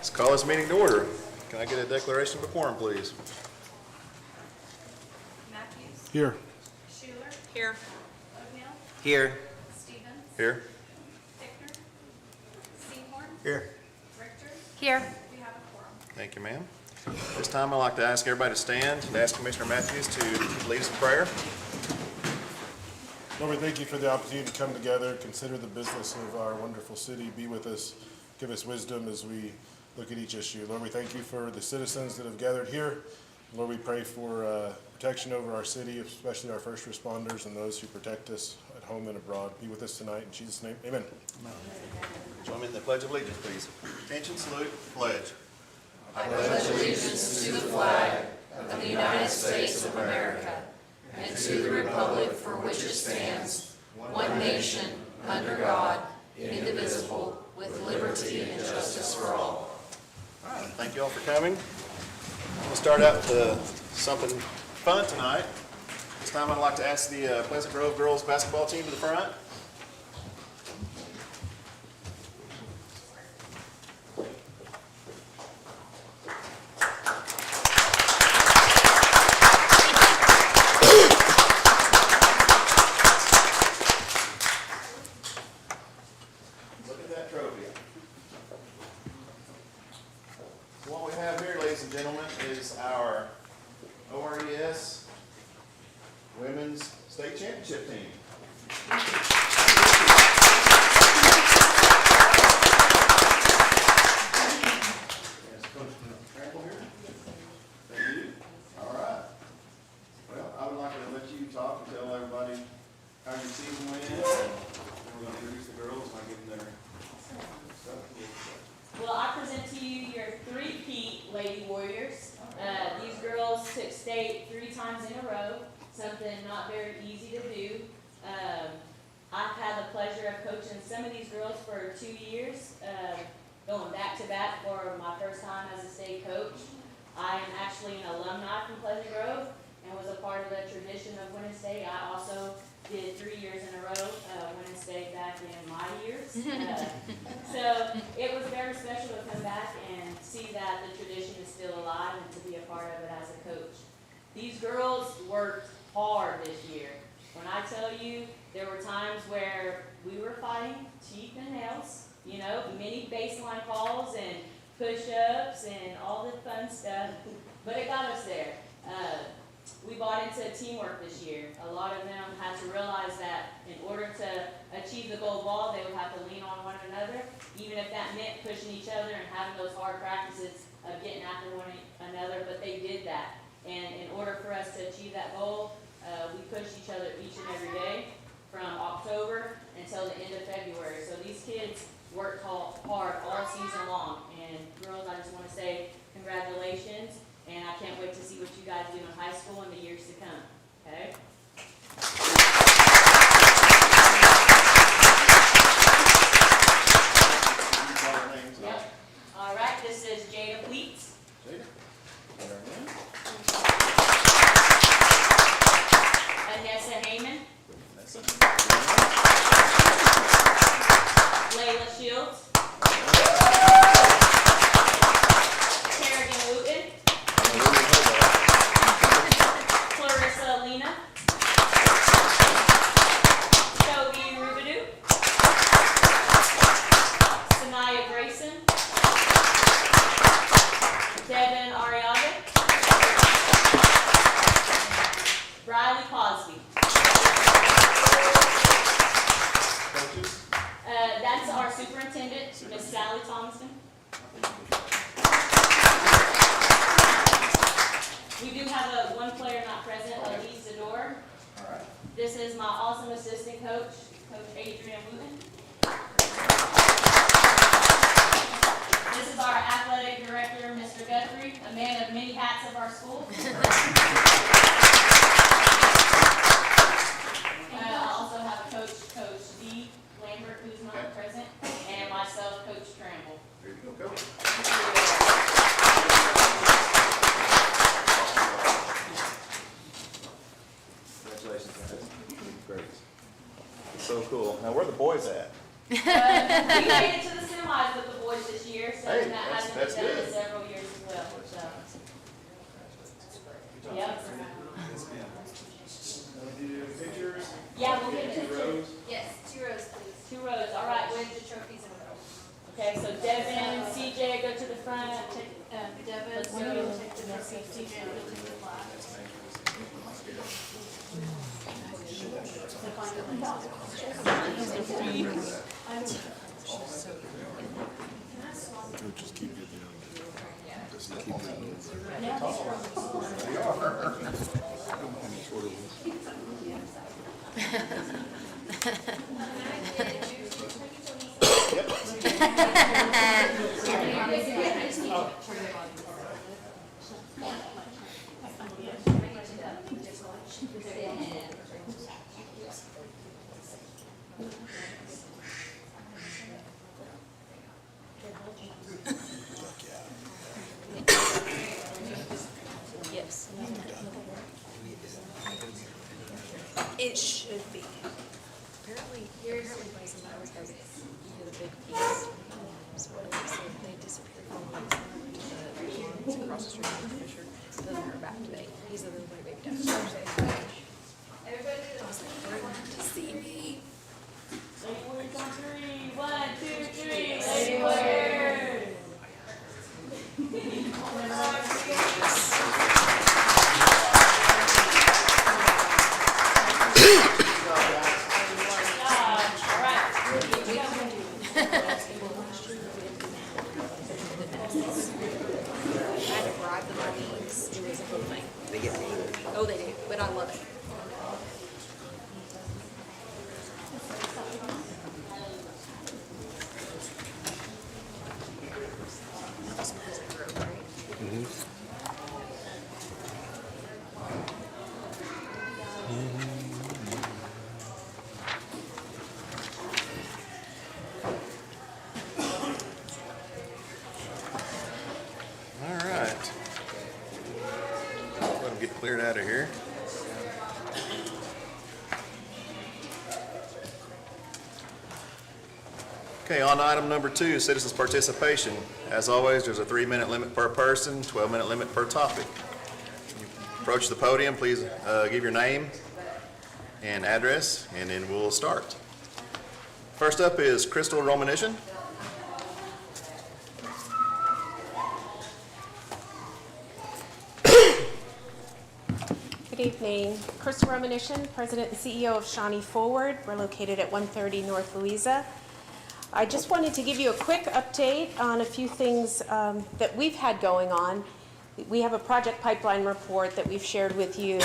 Let's call this meeting to order. Can I get a declaration of quorum, please? Matthews. Here. Schuler. Here. O'Neill. Here. Stevens. Here. Bickner. Seymour. Here. Richter. Here. We have a quorum. Thank you, ma'am. This time I'd like to ask everybody to stand and ask Commissioner Matthews to lead us in prayer. Lord, we thank you for the opportunity to come together, consider the business of our wonderful city, be with us, give us wisdom as we look at each issue. Lord, we thank you for the citizens that have gathered here. Lord, we pray for protection over our city, especially our first responders and those who protect us at home and abroad. Be with us tonight. In Jesus' name, amen. Join me in the Pledge of Allegiance, please. Attention, salute, pledge. I pledge allegiance to the flag of the United States of America and to the republic for which it stands, one nation, under God, indivisible, with liberty and justice for all. All right, thank you all for coming. We'll start out with something fun tonight. This time I'd like to ask the Pleasant Grove girls basketball team to the front. Look at that trophy. So what we have here, ladies and gentlemen, is our ORES Women's State Championship team. Yes, Coach Trample here. Thank you. All right. Well, I would like to let you talk and tell everybody how your season went. And then we're going to introduce the girls by giving their stuff. Well, I present to you your three-peat Lady Warriors. These girls took state 3 times in a row, something not very easy to do. I've had the pleasure of coaching some of these girls for 2 years, going back-to-back for my first time as a state coach. I am actually an alumni from Pleasant Grove and was a part of the tradition of winning state. I also did 3 years in a row, winning state back in my years. So it was very special to come back and see that the tradition is still alive and to be a part of it as a coach. These girls worked hard this year. When I tell you, there were times where we were fighting teeth and nails, you know, many baseline calls and push-ups and all the fun stuff, but it got us there. We bought into teamwork this year. A lot of them had to realize that in order to achieve the gold ball, they would have to lean on one another, even if that meant pushing each other and having those hard practices of getting after one another, but they did that. And in order for us to achieve that goal, we pushed each other each and every day from October until the end of February. So these kids worked hard all season long. And girls, I just want to say congratulations. And I can't wait to see what you guys do in high school in the years to come, okay? Yep. All right, this is Jada Pleats. Jada. Anessa Heyman. That's it. Layla Shields. Kerrigan Wooten. Clarissa Lena. Toby Rubidoo. Sanaya Grayson. Devin Ariaga. Riley Cosby. Coaches. That's our superintendent, Miss Sally Thompson. We do have one player not present, Elise Zador. All right. This is my awesome assistant coach, Coach Adrian Wooten. This is our athletic director, Mr. Guthrie, a man of many hats of our school. I also have Coach D. Lambert, who's not present, and myself, Coach Trample. There you go, Coach. Congratulations, guys. Great. It's so cool. Now, where are the boys at? We made it to the semis with the boys this year, so Hey, that has hasn't That's been done good. in several years as well, so. Yep. Do pictures? Yeah, we'll get Two it. rows? Yes, 2 rows, please. 2 rows, all right. With the trophies in a row. Okay, so Devin, CJ, go to the front. Devin, Let's so go. you'll take the trophy, CJ, you'll take the flag. Just keep it, just keep it. Yes. It should be. Apparently, Bryson Bowers has a big piece. So they disappeared from the across the street from Fisher. Then they're back today. He's a little baby downstairs. Everybody do I was like, they're going to see me. Lady Warriors on 3. 1, 2, 3. Lady Warriors. All right. I had to bribe them on these. It was a whole thing. They get angry. Oh, they do, but I love it. All right. Let them get cleared out of here. Okay, on to item number 2, citizens' participation. As always, there's a 3-minute limit per person, 12-minute limit per topic. Approach the podium, please give your name and address, and then we'll start. First up is Crystal Romanishin. Good evening. Crystal Romanishin, President and CEO of Shawnee Forward. We're located at 130 North Louisa. I just wanted to give you a quick update on a few things that we've had going on. We have a project pipeline report that we've shared with you,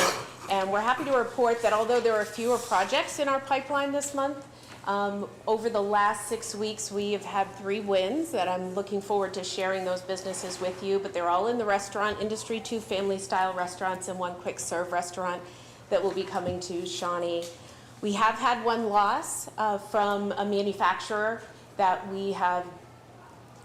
and we're happy to report that although there are fewer projects in our pipeline this month, over the last 6 weeks, we have had 3 wins that I'm looking forward to sharing those businesses with you, but they're all in the restaurant industry, 2 family-style restaurants and 1 quick-serve restaurant that will be coming to Shawnee. We have had 1 loss from a manufacturer that we have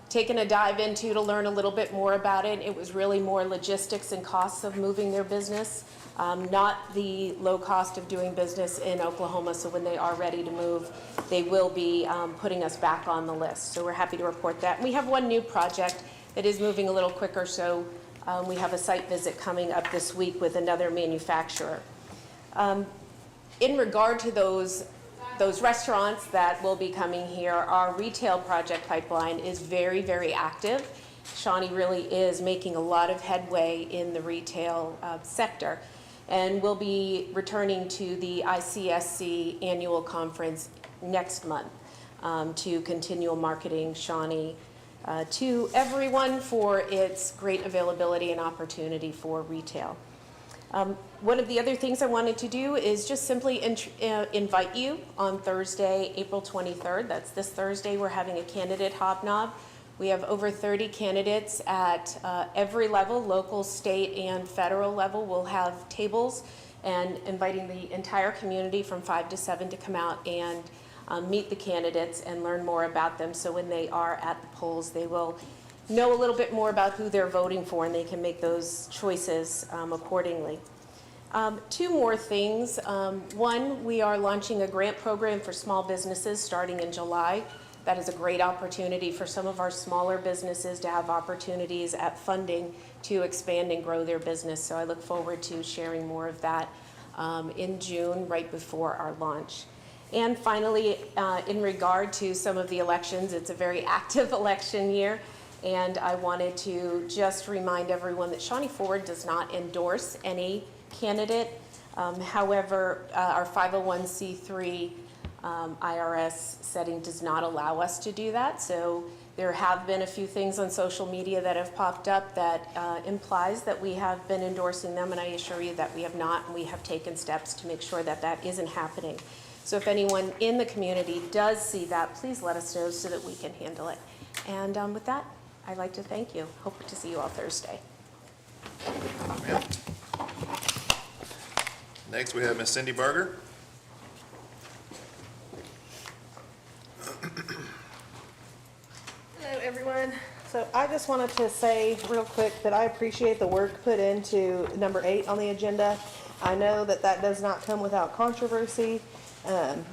taken a dive into to learn a little bit more about it. It was really more logistics and costs of moving their business, not the low cost of doing business in Oklahoma. So when they are ready to move, they will be putting us back on the list. So we're happy to report that. We have 1 new project that is moving a little quicker. So we have a site visit coming up this week with another manufacturer. In regard to those restaurants that will be coming here, our retail project pipeline is very, very active. Shawnee really is making a lot of headway in the retail sector. And we'll be returning to the ICSC annual conference next month to continue marketing Shawnee to everyone for its great availability and opportunity for retail. One of the other things I wanted to do is just simply invite you on Thursday, April 23rd. That's this Thursday. We're having a candidate hobnob. We have over 30 candidates at every level, local, state, and federal level. We'll have tables and inviting the entire community from 5 to 7 to come out and meet the candidates and learn more about them. So when they are at the polls, they will know a little bit more about who they're voting for, and they can make those choices accordingly. 2 more things. 1, we are launching a grant program for small businesses starting in July. that is a great opportunity for some of our smaller businesses to have opportunities at funding to expand and grow their business. So I look forward to sharing more of that in June, right before our launch. And finally, in regard to some of the elections, it's a very active election year, and I wanted to just remind everyone that Shawnee Forward does not endorse any candidate. However, our 501c3 IRS setting does not allow us to do that. So there have been a few things on social media that have popped up that implies that we have been endorsing them, and I assure you that we have not, and we have taken steps to make sure that that isn't happening. So if anyone in the community does see that, please let us know so that we can handle it. And with that, I'd like to thank you. Hope to see you all Thursday. Yeah. Next, we have Ms. Cindy Berger. Hello, everyone. So I just wanted to say real quick that I appreciate the work put into number 8 on the agenda. I know that that does not come without controversy,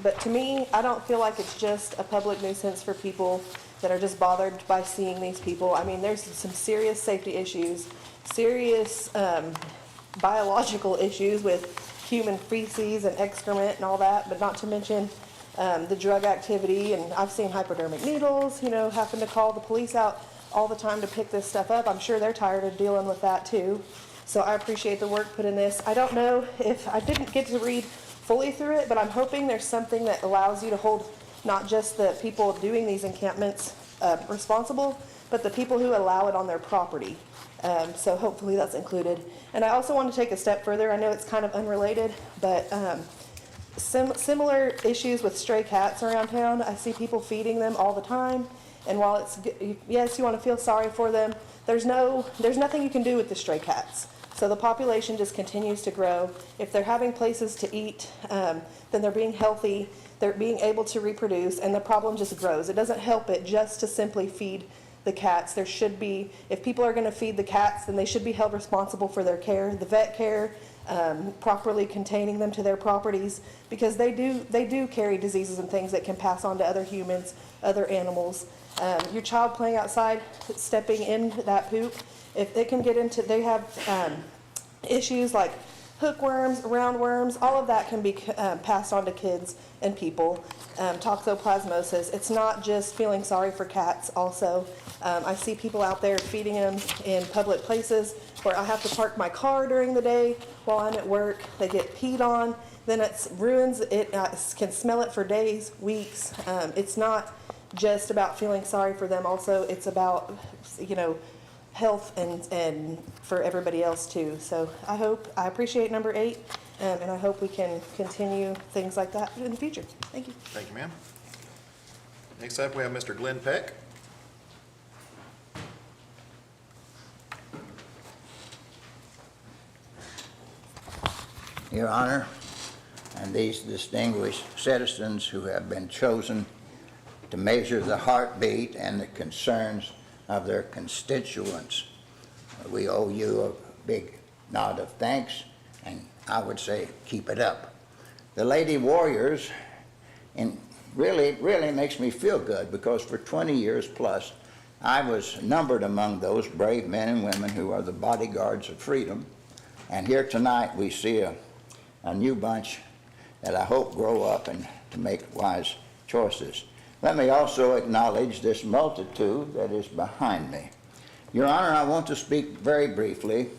but to me, I don't feel like it's just a public nuisance for people that are just bothered by seeing these people. I mean, there's some serious safety issues, serious biological issues with human feces and excrement and all that, but not to mention the drug activity. And I've seen hypodermic needles, you know, having to call the police out all the time to pick this stuff up. I'm sure they're tired of dealing with that too. So I appreciate the work put in this. I don't know if I didn't get to read fully through it, but I'm hoping there's something that allows you to hold not just the people doing these encampments responsible, but the people who allow it on their property. So hopefully that's included. And I also want to take a step further. I know it's kind of unrelated, but similar issues with stray cats around town. I see people feeding them all the time. And while it's, yes, you want to feel sorry for them, there's nothing you can do with the stray cats. So the population just continues to grow. If they're having places to eat, then they're being healthy, they're being able to reproduce, and the problem just grows. It doesn't help it just to simply feed the cats. There should be, if people are going to feed the cats, then they should be held responsible for their care, the vet care, properly containing them to their properties, because they do carry diseases and things that can pass on to other humans, other animals. Your child playing outside, stepping in that poop, if they can get into, they have issues like hookworms, roundworms, all of that can be passed on to kids and people. Toxoplasmosis, it's not just feeling sorry for cats also. I see people out there feeding them in public places where I have to park my car during the day while I'm at work. They get peed on, then it ruins, it can smell it for days, weeks. It's not just about feeling sorry for them, also it's about, you know, health and for everybody else too. So I appreciate number 8, and I hope we can continue things like that in the future. Thank you. Thank you, ma'am. Next up, we have Mr. Glenn Peck. Your Honor, and these distinguished citizens who have been chosen to measure the heartbeat and the concerns of their constituents, we owe you a big nod of thanks, and I would say keep it up. The Lady Warriors, and really makes me feel good, because for 20 years plus, I was numbered among those brave men and women who are the bodyguards of freedom. And here tonight we see a new bunch that I hope grow up and to make wise choices. Let me also acknowledge this multitude that is behind me. Your Honor, I want to speak very briefly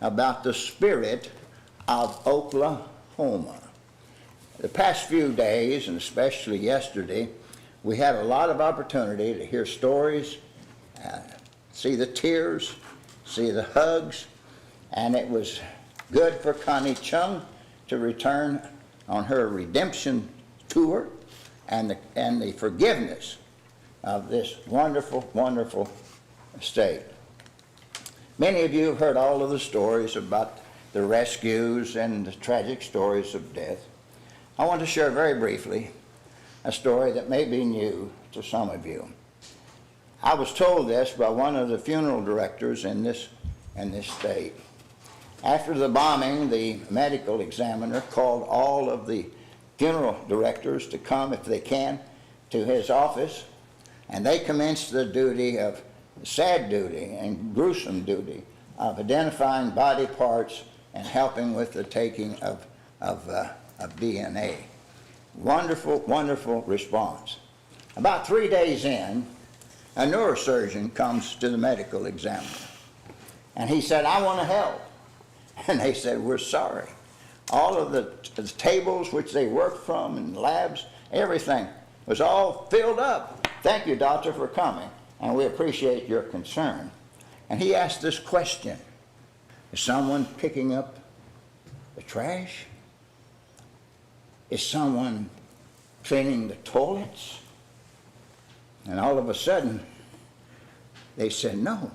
about the spirit of Oklahoma. The past few days, and especially yesterday, we had a lot of opportunity to hear stories, see the tears, see the hugs, and it was good for Connie Chung to return on her redemption tour and the forgiveness of this wonderful, wonderful state. Many of you have heard all of the stories about the rescues and the tragic stories of death. I want to share very briefly a story that may be new to some of you. I was told this by one of the funeral directors in this state. After the bombing, the medical examiner called all of the funeral directors to come, if they can, to his office And they commenced the duty of, sad duty and gruesome duty of identifying body parts and helping with the taking of DNA. Wonderful, wonderful response. About 3 days in, a neurosurgeon comes to the medical examiner. And he said, I want to help. And they said, we're sorry. All of the tables which they worked from and labs, everything was all filled up. Thank you, doctor, for coming, and we appreciate your concern. And he asked this question: is someone picking up the trash? Is someone cleaning the toilets? And all of a sudden, they said, no.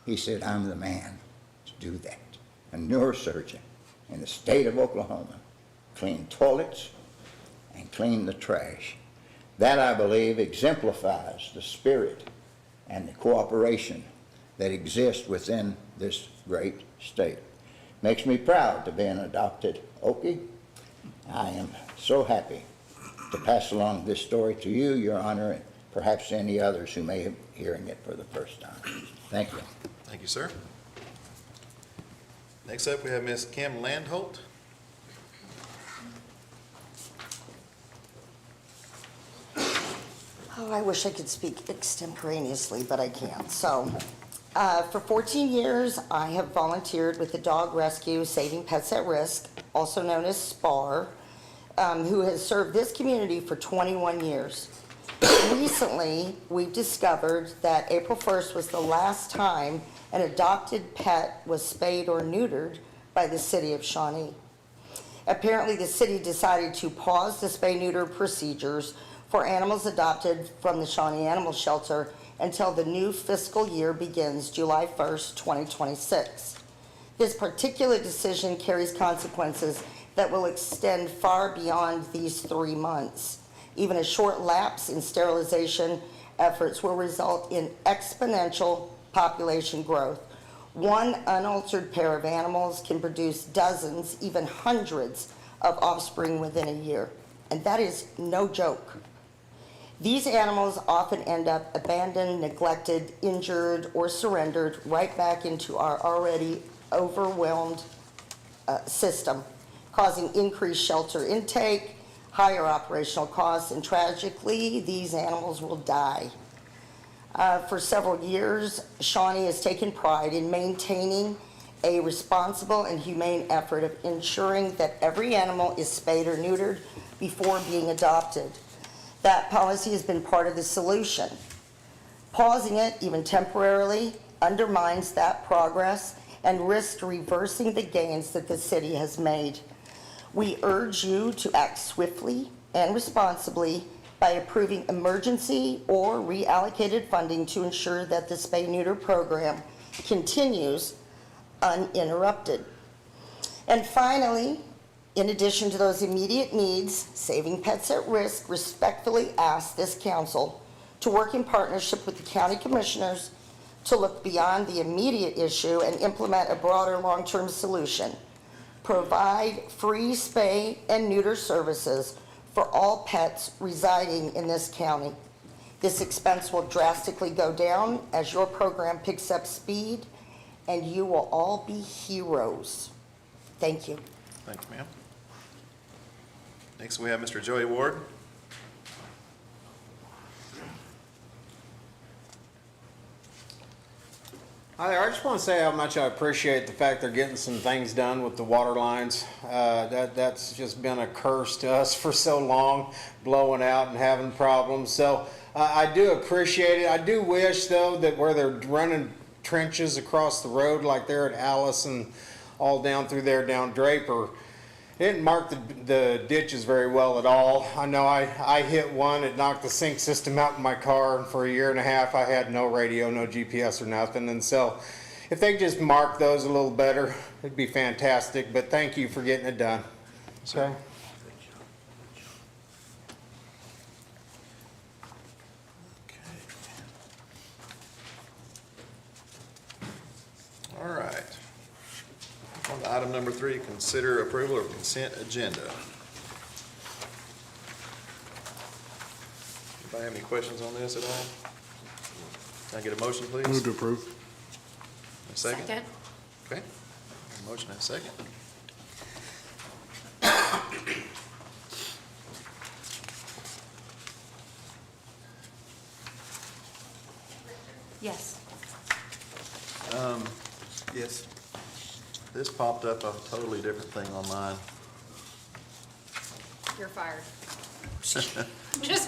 He said, I'm the man to do that. A neurosurgeon in the state of Oklahoma, clean toilets and clean the trash. That, I believe, exemplifies the spirit and the cooperation that exists within this great state. Makes me proud to be an adopted Okie. I am so happy to pass along this story to you, Your Honor, and perhaps any others who may be hearing it for the first time. Thank you. Thank you, sir. Next up, we have Ms. Kim Landholt. Oh, I wish I could speak extemporaneously, but I can't. So, for 14 years, I have volunteered with the Dog Rescue Saving Pets at Risk, also known as SPAR, who has served this community for 21 years. Recently, we've discovered that April 1st was the last time an adopted pet was spayed or neutered by the city of Shawnee. Apparently, the city decided to pause the spay-neuter procedures for animals adopted from the Shawnee Animal Shelter until the new fiscal year begins July 1st, 2026. This particular decision carries consequences that will extend far beyond these 3 months. Even a short lapse in sterilization efforts will result in exponential population growth. One unaltered pair of animals can produce dozens, even hundreds of offspring within a year. And that is no joke. These animals often end up abandoned, neglected, injured, or surrendered right back into our already overwhelmed system, causing increased shelter intake, higher operational costs, and tragically, these animals will die. For several years, Shawnee has taken pride in maintaining a responsible and humane effort of ensuring that every animal is spayed or neutered before being adopted. That policy has been part of the solution. Pausing it, even temporarily, undermines that progress and risks reversing the gains that the city has made. We urge you to act swiftly and responsibly by approving emergency or reallocated funding to ensure that the spay-neuter program continues uninterrupted. And finally, in addition to those immediate needs, Saving Pets at Risk respectfully asks this council to work in partnership with the county commissioners to look beyond the immediate issue and implement a broader long-term solution. Provide free spay and neuter services for all pets residing in this county. This expense will drastically go down as your program picks up speed, and you will all be heroes. Thank you. Thank you, ma'am. Next, we have Mr. Joey Ward. Hi there. I just want to say how much I appreciate the fact they're getting some things done with the water lines. That's just been a curse to us for so long, blowing out and having problems. So I do appreciate it. I do wish, though, that where they're running trenches across the road like they're at Alice and all down through there down Draper, it didn't mark the ditches very well at all. I know I hit one, it knocked the sync system out in my car, and for a year and a half I had no radio, no GPS or nothing. And so if they just mark those a little better, it'd be fantastic. But thank you for getting it done. Okay. All right. On to item number 3, consider approval of consent agenda. Anybody have any questions on this at all? Can I get a motion, please? Move to approve. A second? Okay. Motion and a second. Yes. Yes. This popped up a totally different thing on mine. You're fired. Just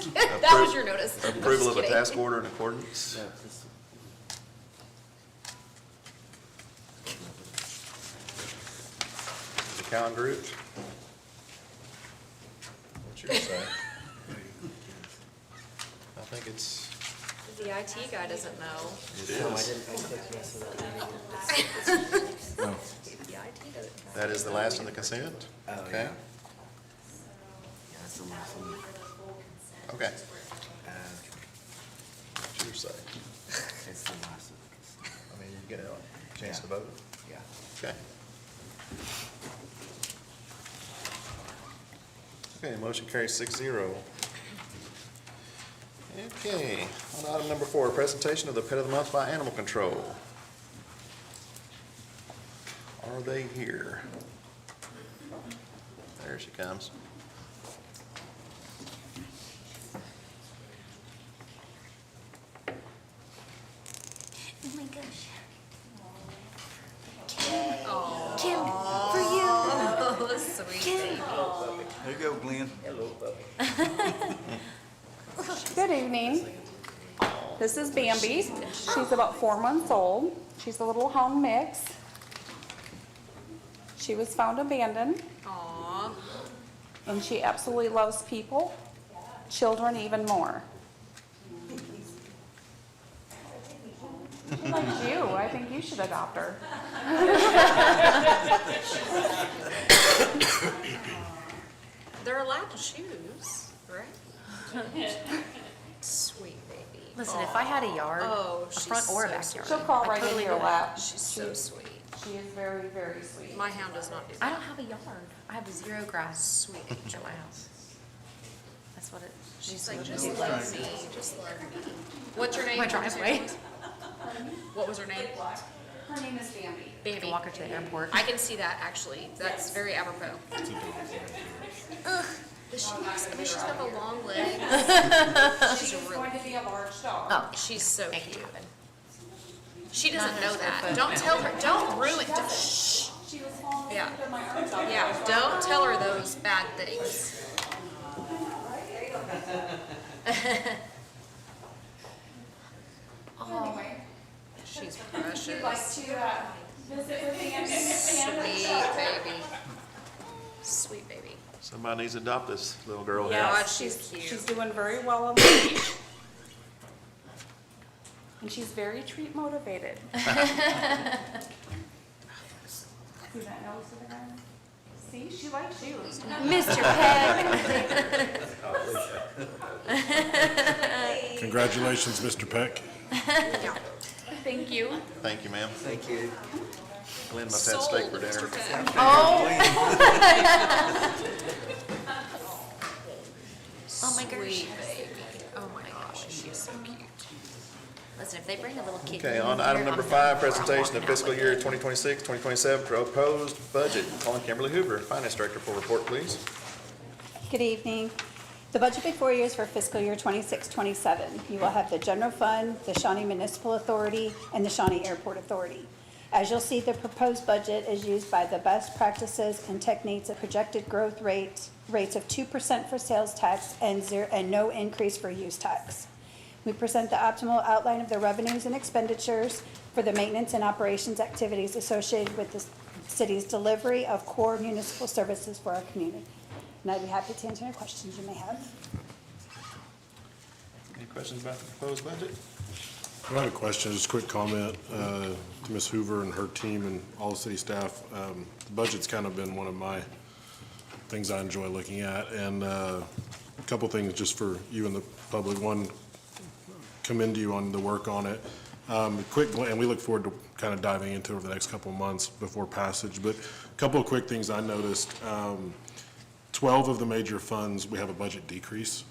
kidding. That was your notice. Approval of a Just task kidding. order in accordance. The Cowan Group. What's yours say? I think it's, The IT guy doesn't know. it is. The IT doesn't. That is the last on the consent? Okay. Okay. What's yours say? It's the last. I mean, you get a chance to vote? Yeah. Okay. Okay, motion carries 6-0. Okay, on item number 4, presentation of the pet of the month by Animal Control. Are they here? There she comes. Oh my gosh. Kim, for you. Oh, sweet baby. There you go, Glenn. Good evening. This is Bambi. She's about 4 months old. She's a little home mix. She was found abandoned, Aw. and she absolutely loves people, children even more. She likes you. I think you should adopt her. They're allowed to choose, right? Sweet baby. Listen, if I had a yard, Oh, a she's front or a so backyard, She'll crawl I right totally into your would. lap. She's so sweet. She is very, very sweet. My hound does not do I that. don't have a yard. I have 0 grass Sweet. at my house. That's what it. She's like, just love me, just love me. What's her name? My driveway. What was her name? Her name is Bambi. I Bambi. can walk her to the airport. I can see that, actually. That's very apropos. Ugh. Does she, I mean, she's got the long legs. She's She is really going to be a large dog. Oh, She's so thank cute. you. She doesn't Not know her that. foot. Don't tell her, don't ruin, don't, shh. She was falling Yeah. asleep in my arms. all Yeah, day. don't tell her those bad things. Anyway, She's if you'd like precious. to visit with Bambi. Sweet baby. Sweet baby. Somebody needs to adopt this little girl here. God, Yes, she's cute. She's doing very well on the leash. And she's very treat motivated. See that nose to the ground? See, she likes you. Mr. Peck. Congratulations, Mr. Peck. Thank you. Thank you, ma'am. Thank you. Glenn must have steak for dinner. Mr. Peck. Oh my gosh. Sweet baby. Oh my gosh, she's so cute. Listen, if they bring a little kid. Okay, on item number 5, presentation of fiscal year 2026, 2027 proposed budget. Calling Kimberly Hoover, Finance Director, for report, please. Good evening. The budget before you is for fiscal year 26-27. You will have the general fund, the Shawnee Municipal Authority, and the Shawnee Airport Authority. As you'll see, the proposed budget is used by the best practices and techniques of projected growth rates of 2% for sales tax and no increase for use tax. We present the optimal outline of the revenues and expenditures for the maintenance and operations activities associated with the city's delivery of core municipal services for our community. And I'd be happy to answer any questions you may have. Any questions about the proposed budget? I have a question, just a quick comment to Ms. Hoover and her team and all the city staff. The budget's kind of been one of my things I enjoy looking at, and a couple things just for you and the public. One, commend you on the work on it. And we look forward to kind of diving into it over the next couple of months before passage, but a couple of quick things I noticed. 12 of the major funds, we have a budget decrease.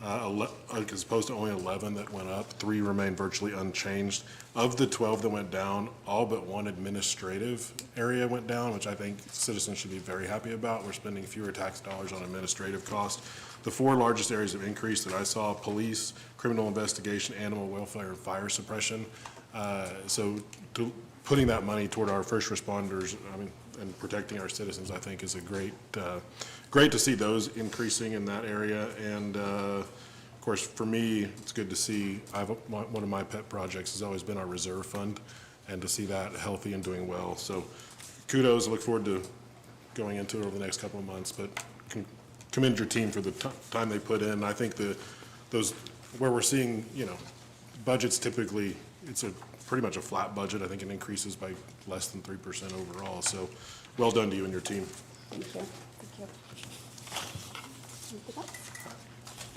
as opposed to only 11 that went up. 3 remain virtually unchanged. Of the 12 that went down, all but one administrative area went down, which I think citizens should be very happy about. We're spending fewer tax dollars on administrative costs. The 4 largest areas of increase that I saw: police, criminal investigation, animal welfare, and fire suppression. Putting that money toward our first responders, and protecting our citizens, I think is a great to see those increasing in that area. And of course, for me, it's good to see, one of my pet projects has always been our reserve fund, and to see that healthy and doing well. So kudos, I look forward to going into it over the next couple of months, but commend your team for the time they put in. I think those, where we're seeing, budgets typically, it's pretty much a flat budget. I think it increases by less than 3% overall. So well done to you and your team. Thank you. Thank you. Anything else?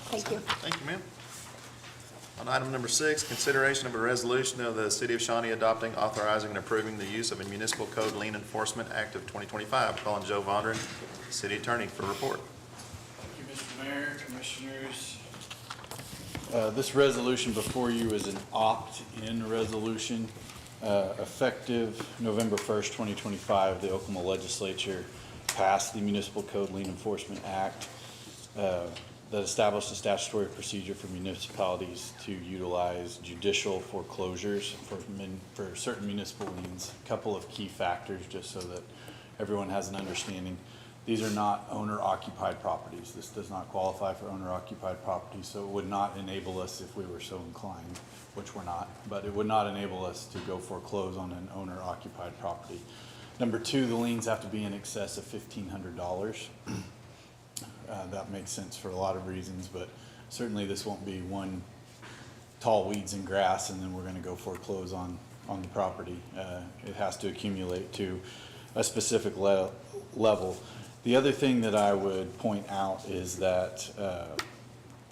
Thank you. Thank you, ma'am. On item number 6, consideration of a resolution of the City of Shawnee adopting, authorizing, and approving the use of a Municipal Code Lien Enforcement Act of 2025. Calling Joe Vondran, City Attorney, for a report. Thank you, Mr. Mayor, Commissioners. This resolution before you is an opt-in resolution. Effective November 1st, 2025, the Oklahoma Legislature passed the Municipal Code Lien Enforcement Act that established a statutory procedure for municipalities to utilize judicial foreclosures for certain municipal liens. A couple of key factors, just so that everyone has an understanding. These are not owner-occupied properties. This does not qualify for owner-occupied property, so it would not enable us, if we were so inclined, which we're not, but it would not enable us to go foreclose on an owner-occupied property. Number 2, the liens have to be in excess of $1,500. That makes sense for a lot of reasons, but certainly this won't be one tall weeds and grass and then we're going to go foreclose on the property. It has to accumulate to a specific level. The other thing that I would point out is that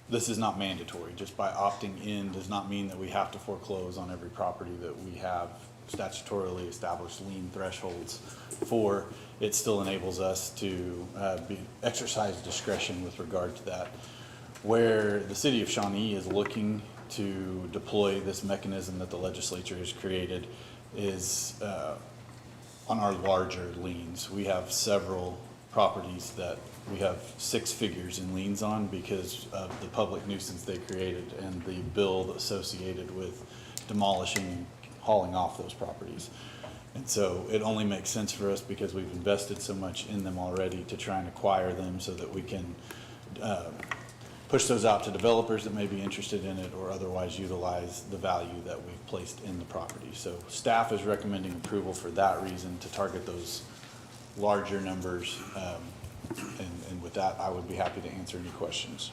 this is not mandatory. Just by opting in does not mean that we have to foreclose on every property that we have statutorily established lien thresholds for. It still enables us to exercise discretion with regard to that. Where the City of Shawnee is looking to deploy this mechanism that the legislature has created is on our larger liens. We have several properties that we have 6 figures in liens on because of the public nuisance they created and the bill associated with demolishing and hauling off those properties. And so it only makes sense for us because we've invested so much in them already to try and acquire them so that we can push those out to developers that may be interested in it or otherwise utilize the value that we've placed in the property. So staff is recommending approval for that reason, to target those larger numbers. And with that, I would be happy to answer any questions.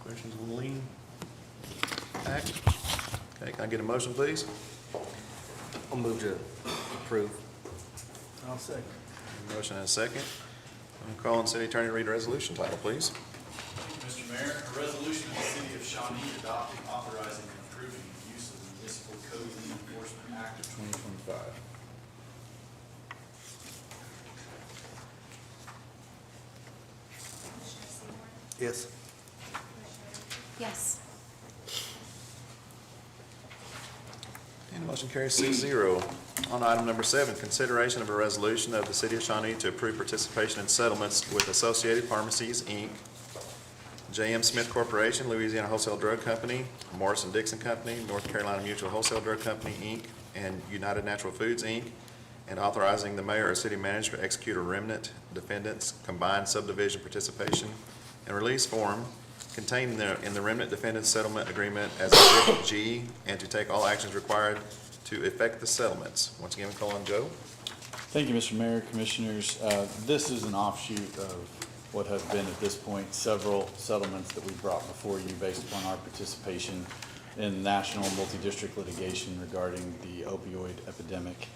Questions on the lien act? Okay, can I get a motion, please? I'll move to approve. I'll second. Motion and a second. I'm calling City Attorney to read the resolution title, please. Mr. Mayor, a resolution of the City of Shawnee adopting, authorizing, and approving the use of the Municipal Code Lien Enforcement Act of 2025. Yes. Yes. And the motion carries 6-0. On item number 7, consideration of a resolution of the City of Shawnee to approve participation in settlements with Associated Pharmacies, Inc., J.M. Smith Corporation, Louisiana Wholesale Drug Company, Morrison-Dixon Company, North Carolina Mutual Wholesale Drug Company, Inc., and United Natural Foods, Inc., and authorizing the mayor or city manager to execute a remnant defendants combined subdivision participation and release form contained in the remnant defendants settlement agreement as Exhibit G, and to take all actions required to effect the settlements. Once again, we call on Joe. Thank you, Mr. Mayor, Commissioners. This is an offshoot of what have been at this point several settlements that we brought before you based upon our participation in national multi-district litigation regarding the opioid epidemic.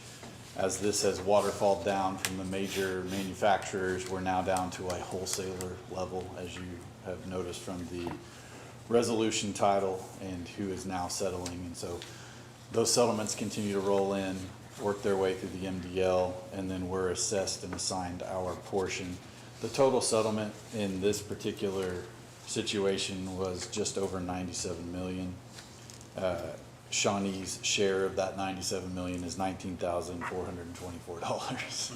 As this has waterfalled down from the major manufacturers, we're now down to a wholesaler level, as you have noticed from the resolution title and who is now settling. And so those settlements continue to roll in, work their way through the MDL, and then we're assessed and assigned our portion. The total settlement in this particular situation was just over 97 million. Shawnee's share of that 97 million is $19,424.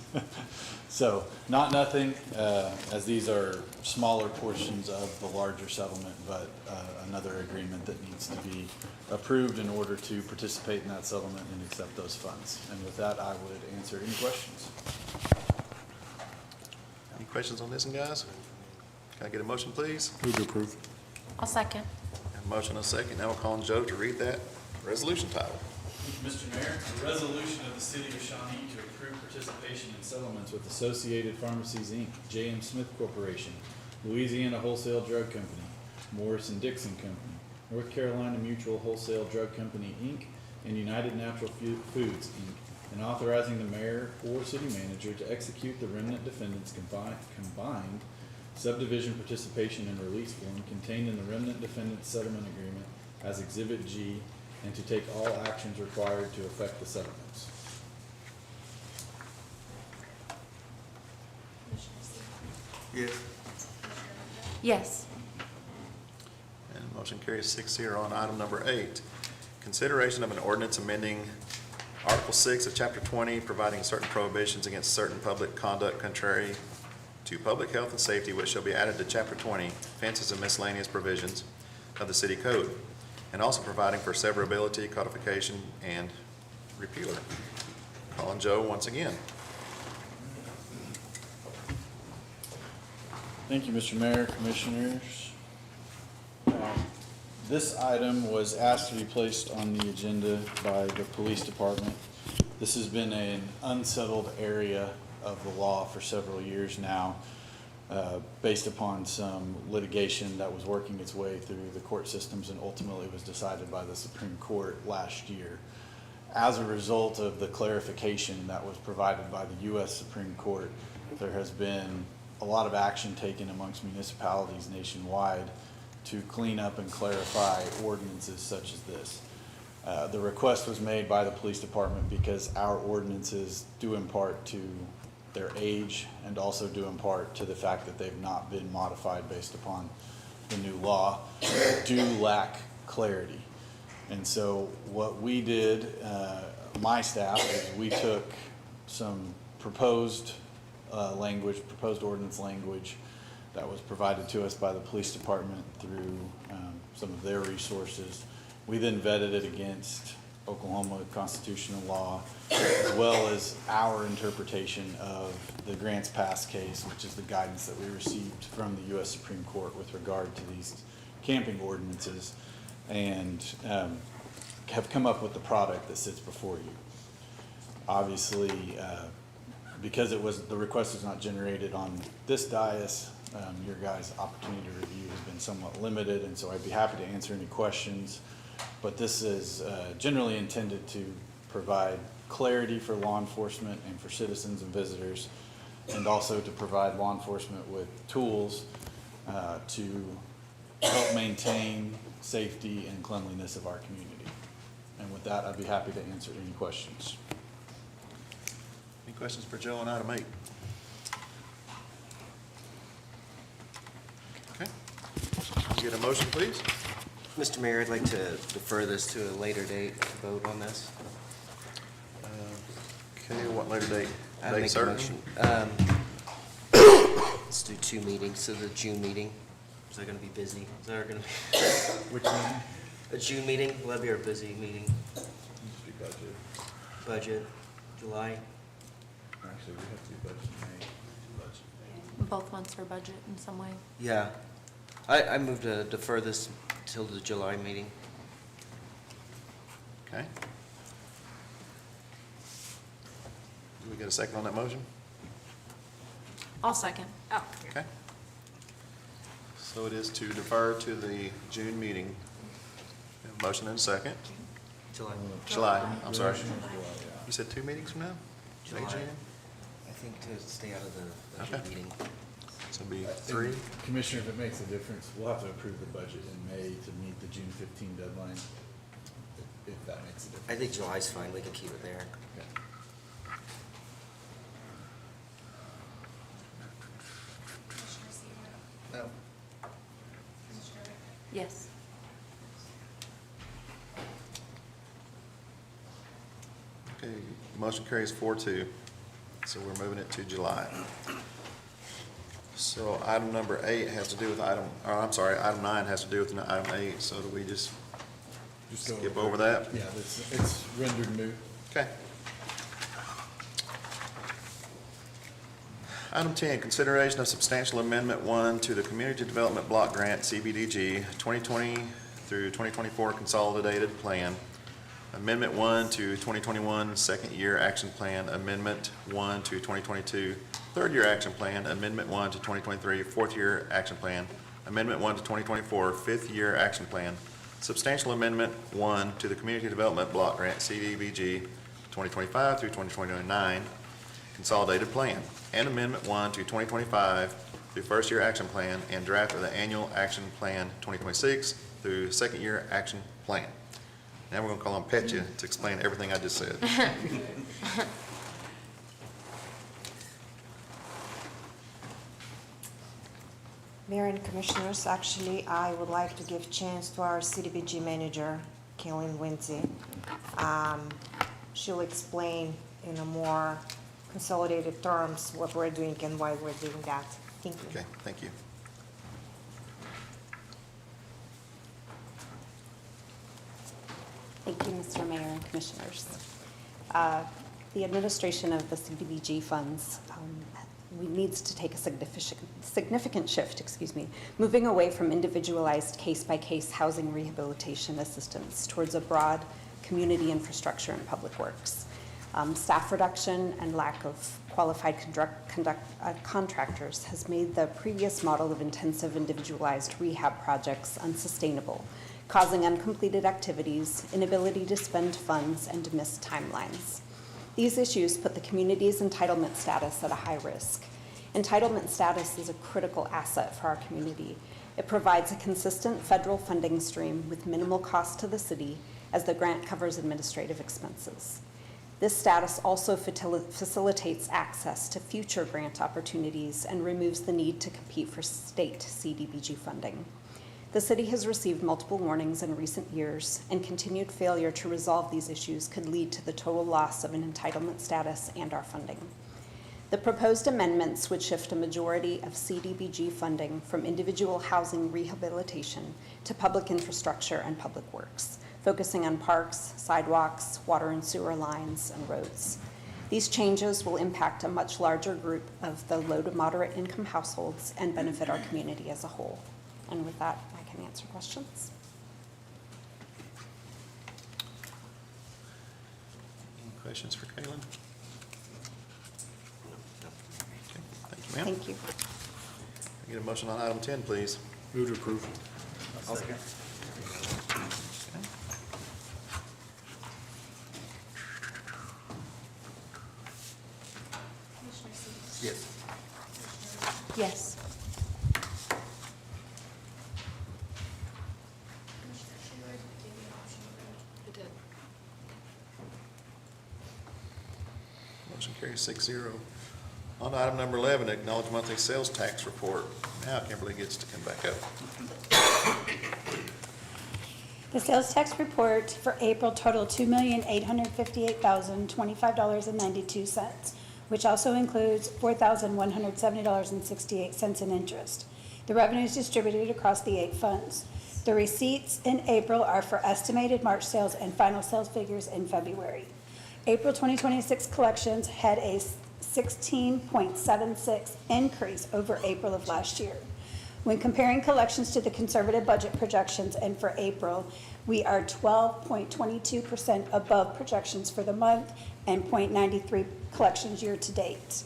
So not nothing, as these are smaller portions of the larger settlement, but another agreement that needs to be approved in order to participate in that settlement and accept those funds. And with that, I would answer any questions. Any questions on this one, guys? Can I get a motion, please? Move to approve. I'll second. Have a motion and a second. Now we'll call on Joe to read that resolution title. Thank you, Mr. Mayor. A resolution of the City of Shawnee to approve participation in settlements with Associated Pharmacies, Inc., J.M. Smith Corporation, Louisiana Wholesale Drug Company, Morris and Dixon Company, North Carolina Mutual Wholesale Drug Company, Inc., and United Natural Foods, Inc., and authorizing the mayor or city manager to execute the remnant defendants' combined subdivision participation and release form contained in the remnant defendants settlement agreement as Exhibit G, and to take all actions required to effect the settlements. Yes. Yes. And motion carries 6-0 on item number 8. Consideration of an ordinance amending Article 6 of Chapter 20, providing certain prohibitions against certain public conduct contrary to public health and safety, which shall be added to Chapter 20, Fences and Miscellaneous Provisions of the City Code, and also providing for severability, codification, and repealer. Calling Joe once again. Thank you, Mr. Mayor, Commissioners. This item was asked to be placed on the agenda by the police department. This has been an unsettled area of the law for several years now, based upon some litigation that was working its way through the court systems and ultimately was decided by the Supreme Court last year. As a result of the clarification that was provided by the U.S. Supreme Court, there has been a lot of action taken amongst municipalities nationwide to clean up and clarify ordinances such as this. The request was made by the police department because our ordinances due in part to their age and also due in part to the fact that they've not been modified based upon the new law, do lack clarity. And so what we did, my staff, is we took some proposed proposed ordinance language that was provided to us by the police department through some of their resources. We then vetted it against Oklahoma constitutional law, as well as our interpretation of the Grants Pass case, which is the guidance that we received from the U.S. Supreme Court with regard to these camping ordinances, and have come up with the product that sits before you. Obviously, because the request was not generated on this dais, your guys' opportunity to review has been somewhat limited, and so I'd be happy to answer any questions. But this is generally intended to provide clarity for law enforcement and for citizens and visitors, and also to provide law enforcement with tools to help maintain safety and cleanliness of our community. And with that, I'd be happy to answer any questions. Any questions for Joe on item 8? Okay. Can I get a motion, please? Mr. Mayor, I'd like to defer this to a later date vote on this. Okay, what later date? I'd Date make a certain? motion. Let's do 2 meetings, so the June meeting. Is that gonna be busy? Is that gonna be? Which meeting? A June meeting, will that be our busy meeting? Budget, July? Actually, we have to do budget in May. Both months are budget in some way. Yeah. I move to defer this till the July meeting. Okay. Do we get a second on that motion? I'll second. Oh. Okay. So it is to defer to the June meeting. We have a motion and a second. July, I'm sorry. You said 2 meetings from now? May, July. June? I think to stay out of the Okay. budget meeting. So it'll be 3. Commissioner, if it makes a difference, we'll have to approve the budget in May to meet the June 15 deadline, if that makes a difference. I think July's fine, we can keep it there. Okay. Yes. Okay, motion carries 4-2. So we're moving it to July. So item number 8 has to do with item 9 has to do with item 8. So do we just go skip over that? Yeah, it's rendered moot. Okay. Item 10, consideration of substantial amendment 1 to the Community Development Block Grant CBDG 2020 through 2024 Consolidated Plan. Amendment 1 to 2021 Second Year Action Plan. Amendment 1 to 2022 Third Year Action Plan. Amendment 1 to 2023 Fourth Year Action Plan. Amendment 1 to 2024 Fifth Year Action Plan. Substantial Amendment 1 to the Community Development Block Grant CDBG 2025 through 2029 Consolidated Plan. And Amendment 1 to 2025 through First Year Action Plan and draft of the Annual Action Plan 2026 through Second Year Action Plan. Now we're going to call on Petya to explain everything I just said. Mayor and Commissioners, actually, I would like to give chance to our CDBG manager, Kaylin Winsey. She'll explain in a more consolidated terms what we're doing and why we're doing that. Thank you. Okay, thank you. Thank you, Mr. Mayor and Commissioners. The administration of the CDBG funds needs to take a significant shift, moving away from individualized case-by-case housing rehabilitation assistance towards a broad community infrastructure and public works. Staff reduction and lack of qualified contractors has made the previous model of intensive individualized rehab projects unsustainable, causing uncompleted activities, inability to spend funds, and missed timelines. These issues put the community's entitlement status at a high risk. Entitlement status is a critical asset for our community. It provides a consistent federal funding stream with minimal cost to the city as the grant covers administrative expenses. This status also facilitates access to future grant opportunities and removes the need to compete for state CDBG funding. The city has received multiple warnings in recent years, and continued failure to resolve these issues could lead to the total loss of an entitlement status and our funding. The proposed amendments would shift a majority of CDBG funding from individual housing rehabilitation to public infrastructure and public works, focusing on parks, sidewalks, water and sewer lines, and roads. These changes will impact a much larger group of the low to moderate income households and benefit our community as a whole. And with that, I can answer questions. Any questions for Kaylin? Okay, thank you, ma'am. Thank you. Can I get a motion on item 10, please? Move to approve. I'll second. Commissioner Sears? Yes. Yes. Commissioner Stewart, give me an option to vote. I did. Motion carries 6-0. On to item number 11, acknowledge monthly sales tax report. Now Kimberly gets to come back up. The sales tax report for April totaled $2,858,025.92, which also includes $4,170.68 in interest. The revenue is distributed across the 8 funds. The receipts in April are for estimated March sales and final sales figures in February. April 2026 collections had a 16.76 increase over April of last year. When comparing collections to the conservative budget projections and for April, we are 12.22% above projections for the month and 0.93 collections year to date.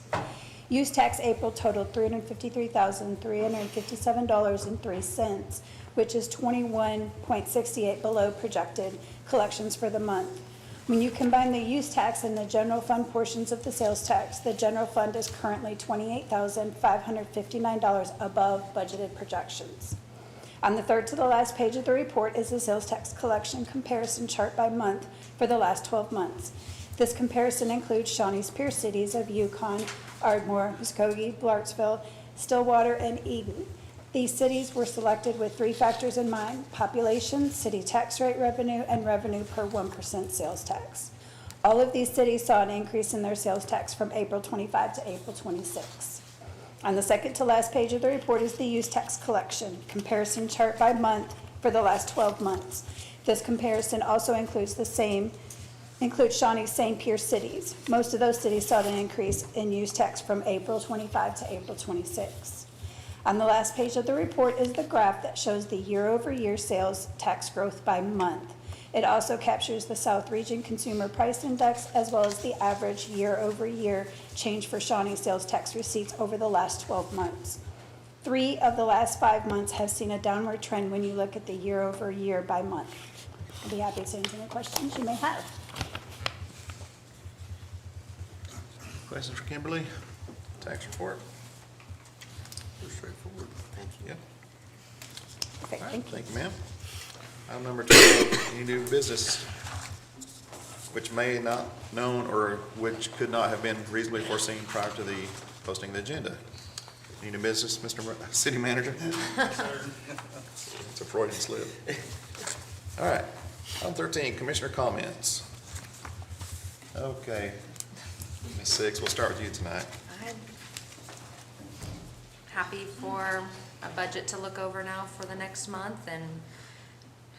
Use tax April totaled $353,357.03, which is 21.68 below projected collections for the month. When you combine the use tax and the general fund portions of the sales tax, the general fund is currently $28,559 above budgeted projections. On the third to the last page of the report is the sales tax collection comparison chart by month for the last 12 months. This comparison includes Shawnee's peer cities of Yukon, Ardmore, Muskogee, Blartsville, Stillwater, and Eden. These cities were selected with 3 factors in mind: population, city tax rate revenue, and revenue per 1% sales tax. All of these cities saw an increase in their sales tax from April 25 to April 26. On the second to last page of the report is the use tax collection comparison chart by month for the last 12 months. This comparison also includes Shawnee's same peer cities. Most of those cities saw an increase in use tax from April 25 to April 26. On the last page of the report is the graph that shows the year-over-year sales tax growth by month. It also captures the South Region Consumer Price Index as well as the average year-over-year change for Shawnee sales tax receipts over the last 12 months. 3 of the last 5 months have seen a downward trend when you look at the year-over-year by month. I'd be happy to answer any questions you may have. Questions for Kimberly? Tax report? Pretty straightforward. Thank you. Yeah. Okay, All right, thank you. thank you, ma'am. Item number 12, any new business which may not known or which could not have been reasonably foreseen prior to the posting of the agenda. Any new business, Mr. City Manager? It's a Freudian slip. All right, item 13, Commissioner comments. Okay, Ms. Six, we'll start with you tonight. I'm happy for a budget to look over now for the next month, and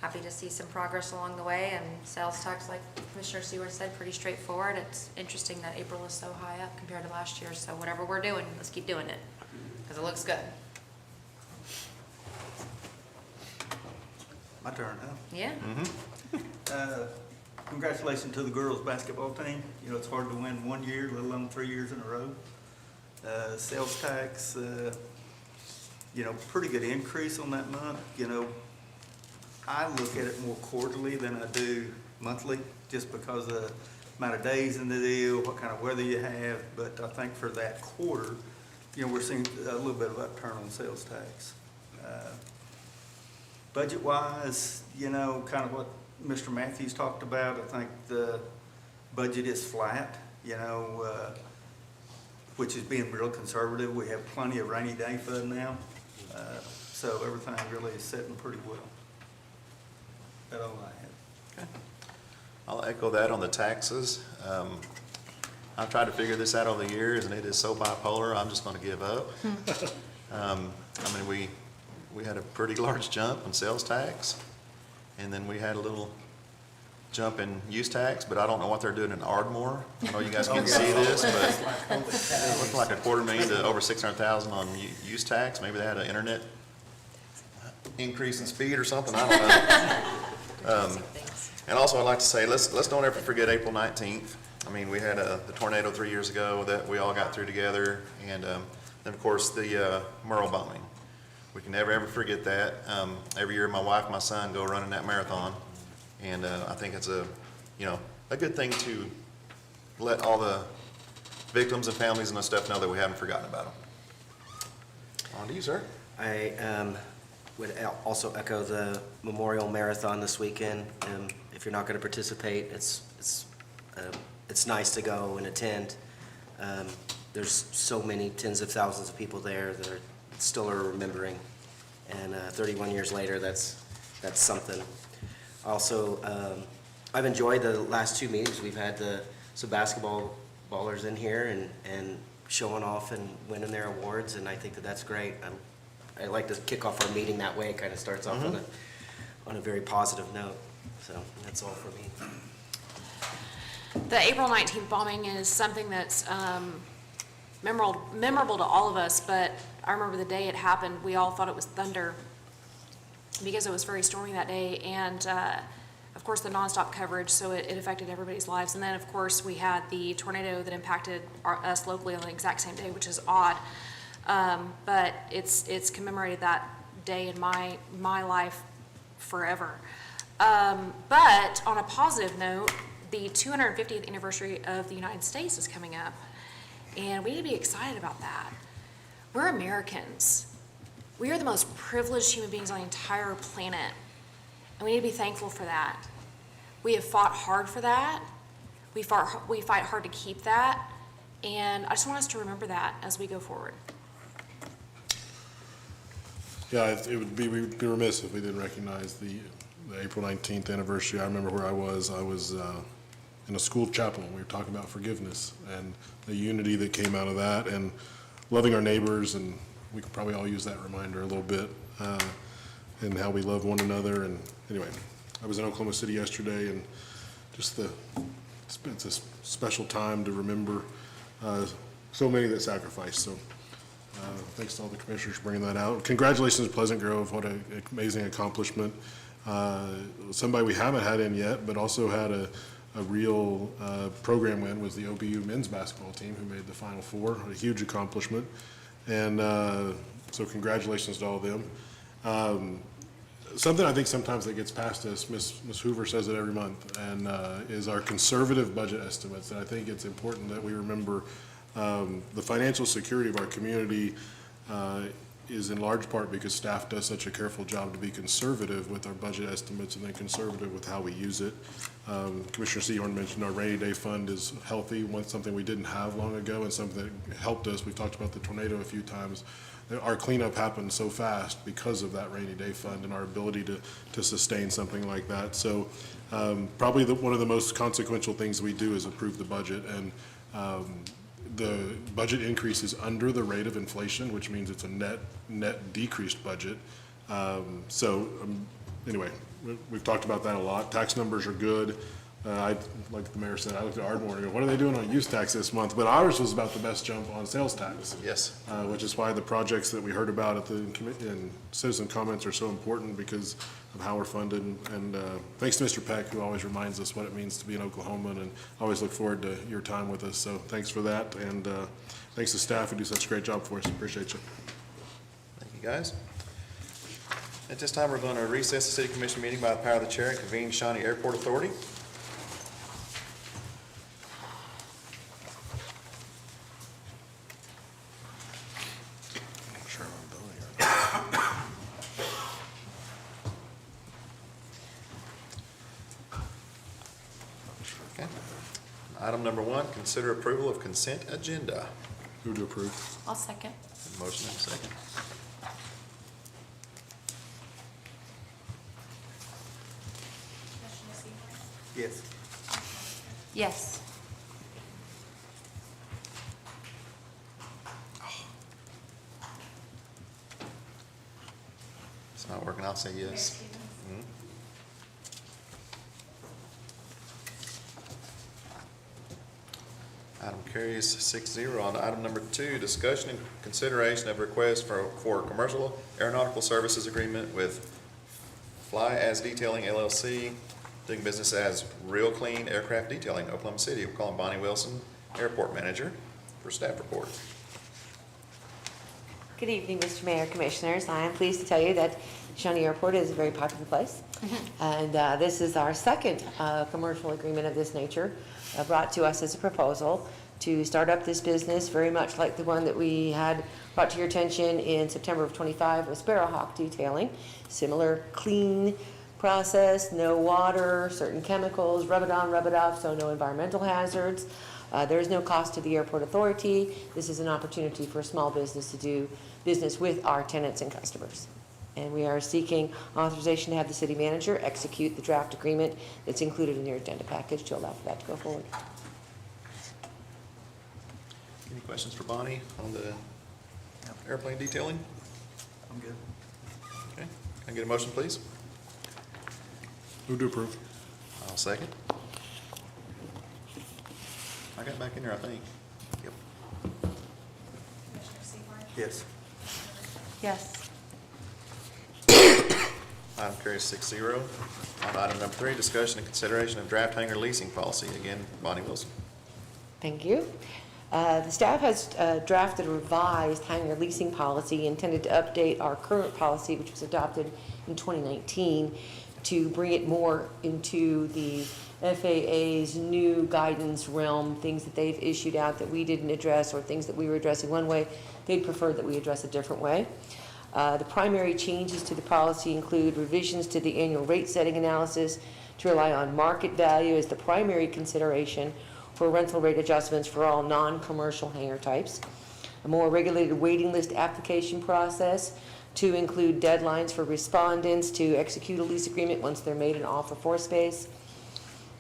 happy to see some progress along the way. And sales tax, like Commissioner Seward said, pretty straightforward. It's interesting that April is so high up compared to last year, so whatever we're doing, let's keep doing it, because it looks good. My turn, huh? Yeah. Congratulations to the girls' basketball team. You know, it's hard to win 1 year, let alone 3 years in a row. Sales tax, you know, pretty good increase on that month. You know, I look at it more quarterly than I do monthly, just because of the amount of days in the deal, what kind of weather you have. But I think for that quarter, you know, we're seeing a little bit of upturn on sales tax. Budget-wise, you know, kind of what Mr. Matthews talked about, I think the budget is flat, you know, which is being real conservative. We have plenty of rainy day fund now, so everything really is sitting pretty well. That's all I have. Okay. I'll echo that on the taxes. I've tried to figure this out over the years, and it is so bipolar, I'm just going to give up. I mean, we had a pretty large jump in sales tax, and then we had a little jump in use tax, but I don't know what they're doing in Ardmore. I know you guys can't see this, but it looked like $250,000 to over $600,000 on use tax. Maybe they had an internet increase in speed or something, I don't know. And also I'd like to say, let's don't ever forget April 19th. I mean, we had the tornado 3 years ago that we all got through together, and then of course the Merle bombing. We can never ever forget that. Every year my wife and my son go running that marathon, and I think it's a good thing to let all the victims and families and stuff know that we haven't forgotten about them. On to you, sir. I would also echo the Memorial Marathon this weekend. If you're not going to participate, it's nice to go and attend. There's so many tens of thousands of people there that still are remembering, and 31 years later, that's something. Also, I've enjoyed the last 2 meetings. We've had some basketball ballers in here and showing off and winning their awards, and I think that's great. I like to kick off our meeting that way. It kind of starts off on a very positive note. So that's all for me. The April 19th bombing is something that's memorable to all of us, but I remember the day it happened, we all thought it was thunder because it was very stormy that day, and of course the nonstop coverage, so it affected everybody's lives. And then of course we had the tornado that impacted us locally on the exact same day, which is odd. But it's commemorated that day in my life forever. But on a positive note, the 250th anniversary of the United States is coming up, and we need to be excited about that. We're Americans. We are the most privileged human beings on the entire planet, and we need to be thankful for that. We have fought hard for that. We fight hard to keep that, and I just want us to remember that as we go forward. Yeah, it would be, we'd be remiss if we didn't recognize the April 19th anniversary. I remember where I was in a school chapel. We were talking about forgiveness and the unity that came out of that and loving our neighbors, and we could probably all use that reminder a little bit, and how we love one another. And anyway, I was in Oklahoma City yesterday, and just it's a special time to remember so many that sacrificed. So thanks to all the commissioners for bringing that out. Congratulations to Pleasant Grove. What an amazing accomplishment. Somebody we haven't had in yet, but also had a real program win was the OBU men's basketball team, who made the Final Four, a huge accomplishment. And so congratulations to all of them. Something I think sometimes that gets past us, Ms. Hoover says it every month, and is our conservative budget estimates. And I think it's important that we remember the financial security of our community is in large part because staff does such a careful job to be conservative with our budget estimates and then conservative with how we use it. Commissioner Seahorn mentioned our rainy day fund is healthy, something we didn't have long ago and something that helped us. We've talked about the tornado a few times. Our cleanup happened so fast because of that rainy day fund and our ability to sustain something like that. So probably one of the most consequential things we do is approve the budget, and the budget increase is under the rate of inflation, which means it's a net decreased budget. Anyway, we've talked about that a lot. Tax numbers are good. Like the mayor said, I looked at Ardmore and go, what are they doing on use tax this month? But ours was about the best jump on sales tax. Yes. Which is why the projects that we heard about in citizen comments are so important because of how we're funded. And thanks to Mr. Peck, who always reminds us what it means to be an Oklahoman, and always look forward to your time with us. So thanks for that. And thanks to staff who do such a great job for us. Appreciate you. Thank you, guys. At this time, we're going to recess the city commission meeting by the power of the chair and convene Shawnee Airport Authority. Okay. Item number 1, consider approval of consent agenda. Who to approve? I'll second. Motion and a second. Commissioner Seaver? Yes. Yes. It's not working. I'll say yes. Mhm. Item carries 6-0. On to item number 2, discussion and consideration of request for commercial aeronautical services agreement with Fly As Detailing LLC, doing business as Real Clean Aircraft Detailing, Oklahoma City. We're calling Bonnie Wilson, Airport Manager, for staff report. Good evening, Mr. Mayor, Commissioners. I am pleased to tell you that Shawnee Airport is a very popular place. And this is our second commercial agreement of this nature brought to us as a proposal to start up this business, very much like the one that we had brought to your attention in September of 25 with Sparrowhawk Detailing. Similar clean process, no water, certain chemicals, rub it on, rub it off, so no environmental hazards. There is no cost to the airport authority. This is an opportunity for a small business to do business with our tenants and customers. And we are seeking authorization to have the city manager execute the draft agreement that's included in your agenda package to allow for that to go forward. Any questions for Bonnie on the airplane detailing? I'm good. Okay. Can I get a motion, please? Who to approve? I'll second. I got back in there, I think. Yep. Commissioner Seaver? Yes. Yes. Item carries 6-0. On item number 3, discussion and consideration of draft hangar leasing policy. Again, Bonnie Wilson. Thank you. The staff has drafted a revised hangar leasing policy intended to update our current policy, which was adopted in 2019, to bring it more into the FAA's new guidance realm, things that they've issued out that we didn't address, or things that we were addressing one way, they'd prefer that we address a different way. The primary changes to the policy include revisions to the annual rate setting analysis to rely on market value as the primary consideration for rental rate adjustments for all non-commercial hangar types, a more regulated waiting list application process to include deadlines for respondents to execute a lease agreement once they're made an offer for space,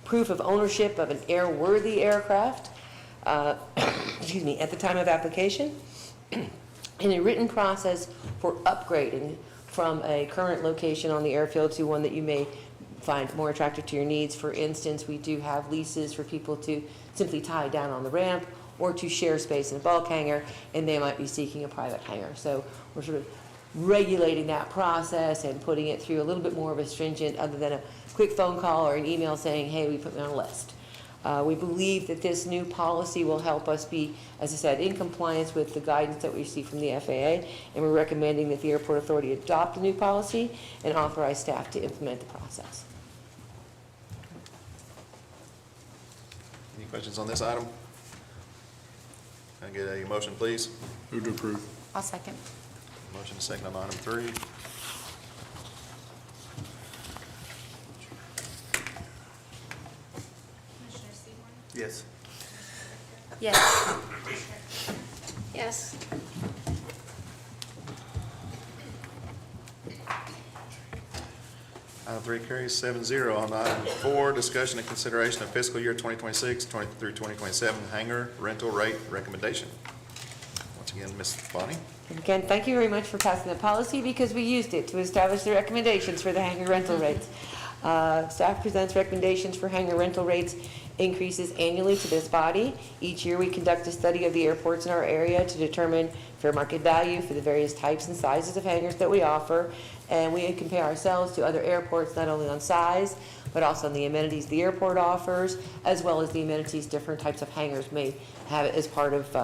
proof of ownership of an airworthy aircraft, excuse me, at the time of application, and a written process for upgrading from a current location on the airfield to one that you may find more attractive to your needs. For instance, we do have leases for people to simply tie down on the ramp or to share space in a bulk hangar, and they might be seeking a private hangar. So we're sort of regulating that process and putting it through a little bit more of a stringent, other than a quick phone call or an email saying, hey, we put me on a list. We believe that this new policy will help us be, as I said, in compliance with the guidance that we receive from the FAA, and we're recommending that the Airport Authority adopt the new policy and authorize staff to implement the process. Any questions on this item? Can I get a motion, please? Move to approve. I'll second. Motion is second on item 3. Yes. Yes. Yes. Item 3 carries 7-0. On item 4, discussion and consideration of fiscal year 2026 through 2027 hangar rental rate recommendation. Once again, Ms. Bonnie. Again, thank you very much for passing the policy, because we used it to establish the recommendations for the hangar rental rates. Staff presents recommendations for hangar rental rates increases annually to this body. Each year we conduct a study of the airports in our area to determine fair market value for the various types and sizes of hangars that we offer, and we compare ourselves to other airports not only on size but also on the amenities the airport offers, as well as the amenities different types of hangars may have as part of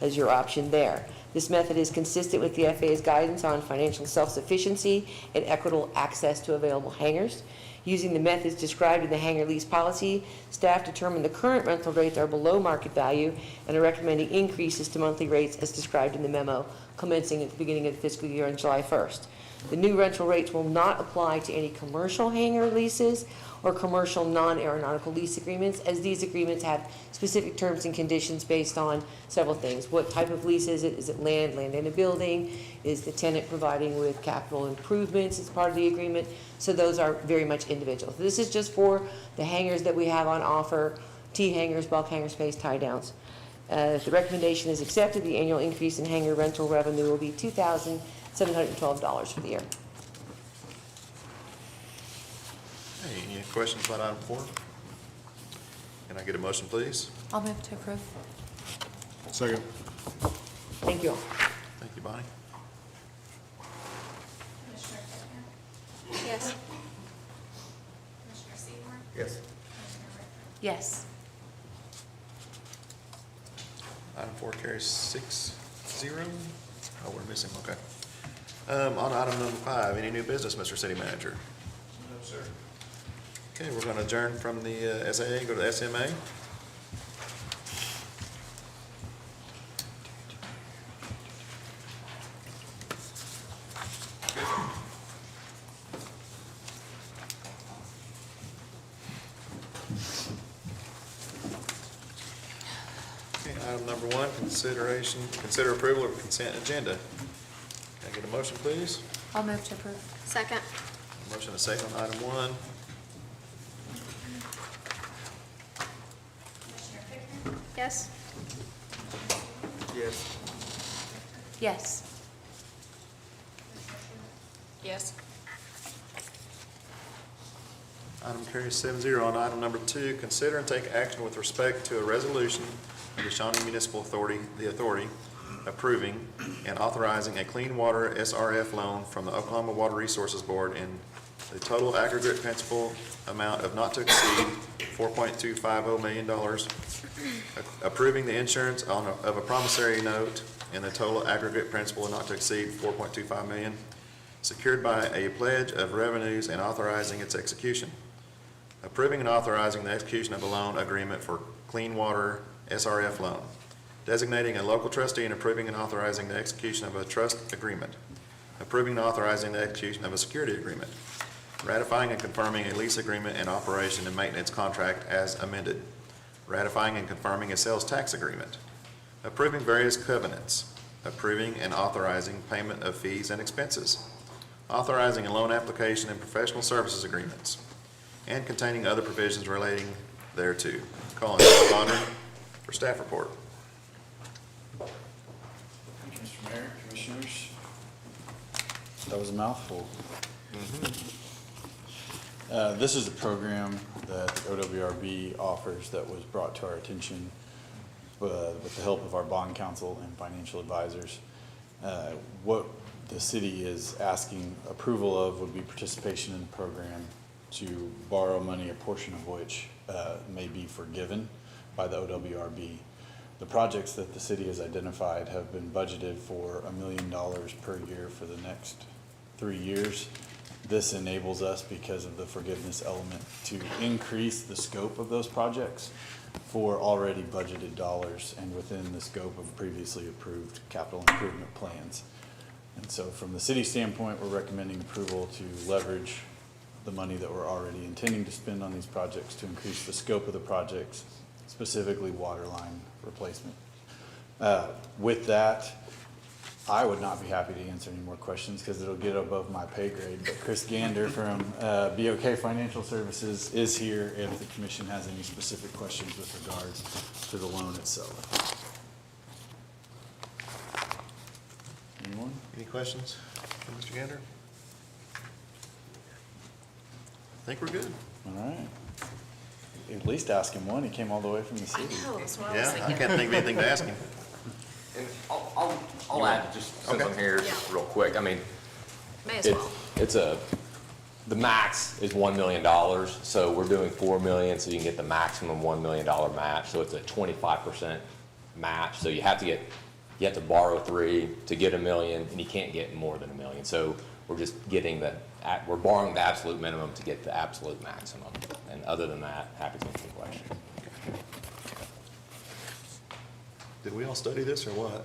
as your option there. This method is consistent with the FAA's guidance on financial self-sufficiency and equitable access to available hangars. Using the methods described in the hangar lease policy, staff determined the current rental rates are below market value and are recommending increases to monthly rates as described in the memo, commencing at the beginning of the fiscal year on July 1st. The new rental rates will not apply to any commercial hangar leases or commercial non-aeronautical lease agreements, as these agreements have specific terms and conditions based on several things. What type of lease is it? Is it land in a building? Is the tenant providing with capital improvements as part of the agreement? So those are very much individual. So this is just for the hangars that we have on offer, T hangars, bulk hangar space, tie downs. If the recommendation is accepted, the annual increase in hangar rental revenue will be $2,712 for the year. Hey, any questions about item 4? Can I get a motion, please? I'll move to approve. Second. Thank you all. Thank you, Bonnie. Yes. Yes. Yes. Item 4 carries 6-0. Oh, we're missing, okay. On item number 5, any new business, Mr. City Manager? No, sir. Okay, we're going to adjourn from the SAA, go to the SMA. Okay, item number 1, consider approval of consent agenda. Can I get a motion, please? I'll move to approve. Second. Motion is second on item 1. Yes. Yes. Yes. Yes. Item carries 7-0. On item number 2, consider and take action with respect to a resolution of the Shawnee Municipal Authority, approving and authorizing a clean water SRF loan from the Oklahoma Water Resources Board in the total aggregate principal amount of not to exceed $4.250 million, approving the insurance of a promissory note in the total aggregate principal of not to exceed $4.25 million, secured by a pledge of revenues, and authorizing its execution. Approving and authorizing the execution of a loan agreement for clean water SRF loan. Designating a local trustee and approving and authorizing the execution of a trust agreement. Approving and authorizing the execution of a security agreement. Ratifying and confirming a lease agreement and operation and maintenance contract as amended. Ratifying and confirming a sales tax agreement. Approving various covenants. approving and authorizing payment of fees and expenses, authorizing a loan application and professional services agreements, and containing other provisions relating thereto. Calling Mr. Conner for staff report. Thank you, Mr. Mayor, Commissioners. That was a mouthful. This is a program that OWRB offers that was brought to our attention with the help of our bond counsel and financial advisors. What the city is asking approval of would be participation in the program to borrow money, a portion of which may be forgiven by the OWRB. The projects that the city has identified have been budgeted for $1 million per year for the next 3 years. This enables us, because of the forgiveness element, to increase the scope of those projects for already budgeted dollars and within the scope of previously approved capital improvement plans. And so from the city standpoint, we're recommending approval to leverage the money that we're already intending to spend on these projects to increase the scope of the projects, specifically water line replacement. With that, I would not be happy to answer any more questions because it'll get above my pay grade, but Chris Gander from BOK Financial Services is here if the commission has any specific questions with regards to the loan itself. Anyone? Any questions for Mr. Gander? I think we're good. All right. At least ask him one. He came all the way from the city. Yeah, I can't think of anything to ask him. And I'll add, just since I'm here, just real quick, I mean, May as well. the max is $1 million, so we're doing $4 million, so you can get the maximum $1 million match, so it's a 25% match, so you have to borrow 3 to get $1 million, and you can't get more than $1 million, so we're just getting we're borrowing the absolute minimum to get the absolute maximum, and other than that, happy to answer questions. Did we all study this or what?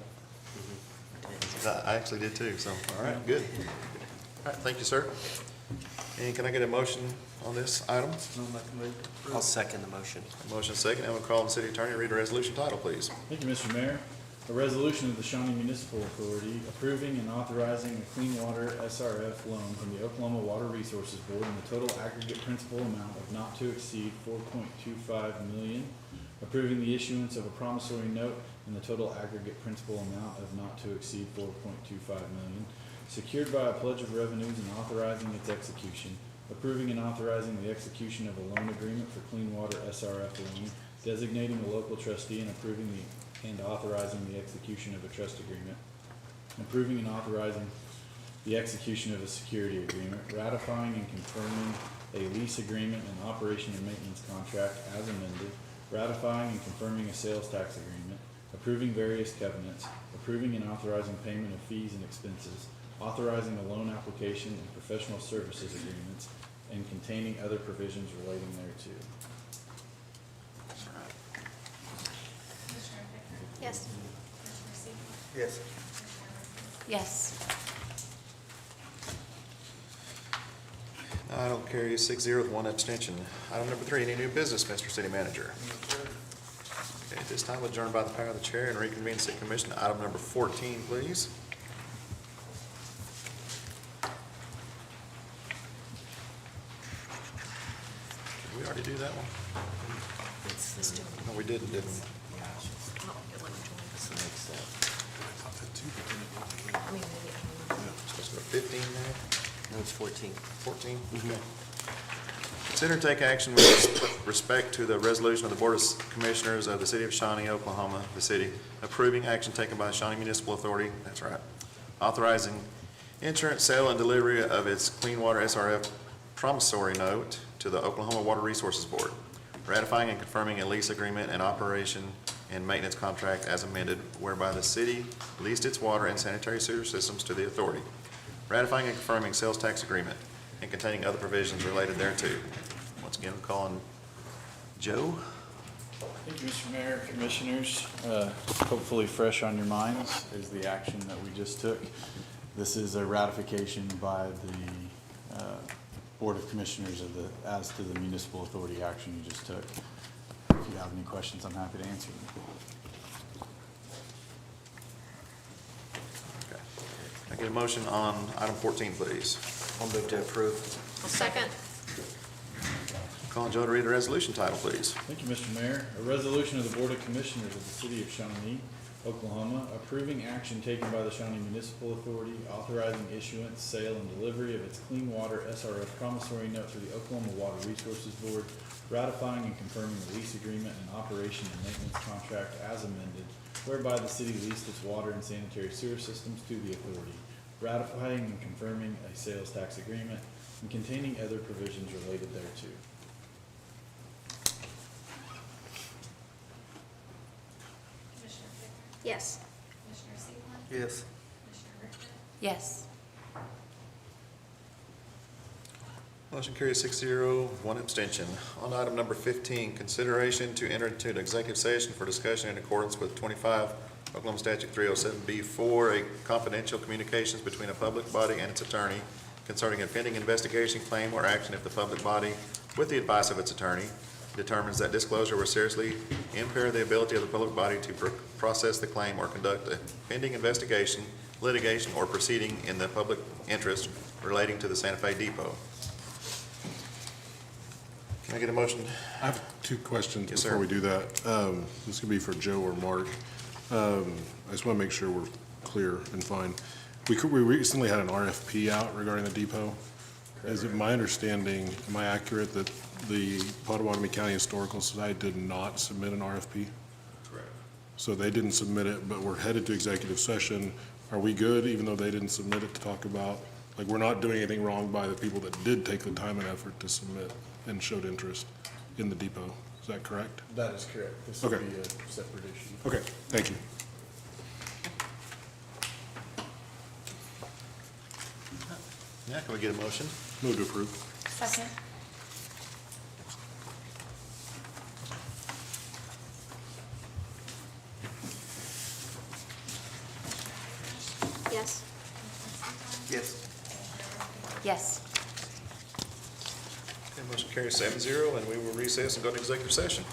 I actually did too, so, all right, good. All right, thank you, sir. And can I get a motion on this item? I'll second the motion. Motion second, and we'll call on the city attorney to read the resolution title, please. Thank you, Mr. Mayor. A resolution of the Shawnee Municipal Authority approving and authorizing a clean water SRF loan from the Oklahoma Water Resources Board in the total aggregate principal amount of not to exceed $4.25 million, approving the issuance of a promissory note in the total aggregate principal amount of not to exceed $4.25 million, secured by a pledge of revenues and authorizing its execution, approving and authorizing the execution of a loan agreement for clean water SRF loan, designating a local trustee and approving and authorizing the execution of a trust agreement, approving and authorizing the execution of a security agreement, ratifying and confirming a lease agreement and operation and maintenance contract as amended, ratifying and confirming a sales tax agreement, approving various covenants, approving and authorizing payment of fees and expenses, authorizing a loan application and professional services agreements, and containing other provisions relating thereto. Yes. Yes. Yes. Item carries 6-0 with 1 abstention. Item number 3, any new business, Mr. City Manager? Okay, at this time, we'll adjourn by the power of the chair and reconvene City Commission. Item number 14, please. Did we already do that one? No, we didn't, did we? Supposed to go 15 now? No, it's 14. 14? Okay. Consider and take action with respect to the resolution of the Board of Commissioners of the City of Shawnee, Oklahoma, the city, approving action taken by the Shawnee Municipal Authority, that's right, authorizing insurance, sale, and delivery of its clean water SRF promissory note to the Oklahoma Water Resources Board, ratifying and confirming a lease agreement and operation and maintenance contract as amended, whereby the city leased its water and sanitary sewer systems to the authority, ratifying and confirming sales tax agreement and containing other provisions related thereto. Once again, we're calling Joe. Thank you, Mr. Mayor, Commissioners. Hopefully fresh on your minds is the action that we just took. This is a ratification by the Board of Commissioners as to the municipal authority action you just took. If you have any questions, I'm happy to answer them. Get a motion on item 14, please. I'll move to approve. Second. Call on Joe to read the resolution title, please. Thank you, Mr. Mayor. A resolution of the Board of Commissioners of the City of Shawnee, Oklahoma, approving action taken by the Shawnee Municipal Authority, authorizing issuance, sale, and delivery of its clean water SRF promissory note to the Oklahoma Water Resources Board, ratifying and confirming the lease agreement and operation and maintenance contract as amended, whereby the city leased its water and sanitary sewer systems to the authority, ratifying and confirming a sales tax agreement, and containing other provisions related thereto. Yes. Yes. Yes. Motion carries 6-0, one abstention. On item number 15, consideration to enter into an executive session for discussion in accordance with 25 Oklahoma Statute 307B4, a confidential communications between a public body and its attorney concerning a pending investigation, claim, or action if the public body, with the advice of its attorney, determines that disclosure will seriously impair the ability of the public body to process the claim or conduct a pending investigation, litigation, or proceeding in the public interest relating to the Santa Fe Depot. Can I get a motion? I have two questions Yes, before sir. we do that. This could be for Joe or Mark. I just want to make sure we're clear and fine. We recently had an RFP out regarding the depot. Is it my understanding, am I accurate, that the Potawatomi County Historical Society did not submit an RFP? Correct. So they didn't submit it, but we're headed to executive session. Are we good, even though they didn't submit it, to talk about, like, we're not doing anything wrong by the people that did take the time and effort to submit and showed interest in the depot? Is that correct? That is correct. This will Okay. be a separate issue. Okay, thank you. Yeah, can we get a motion? Move to approve. Second. Yes. Yes. Yes. Okay, motion carries 7-0, and we will recess and go to executive session.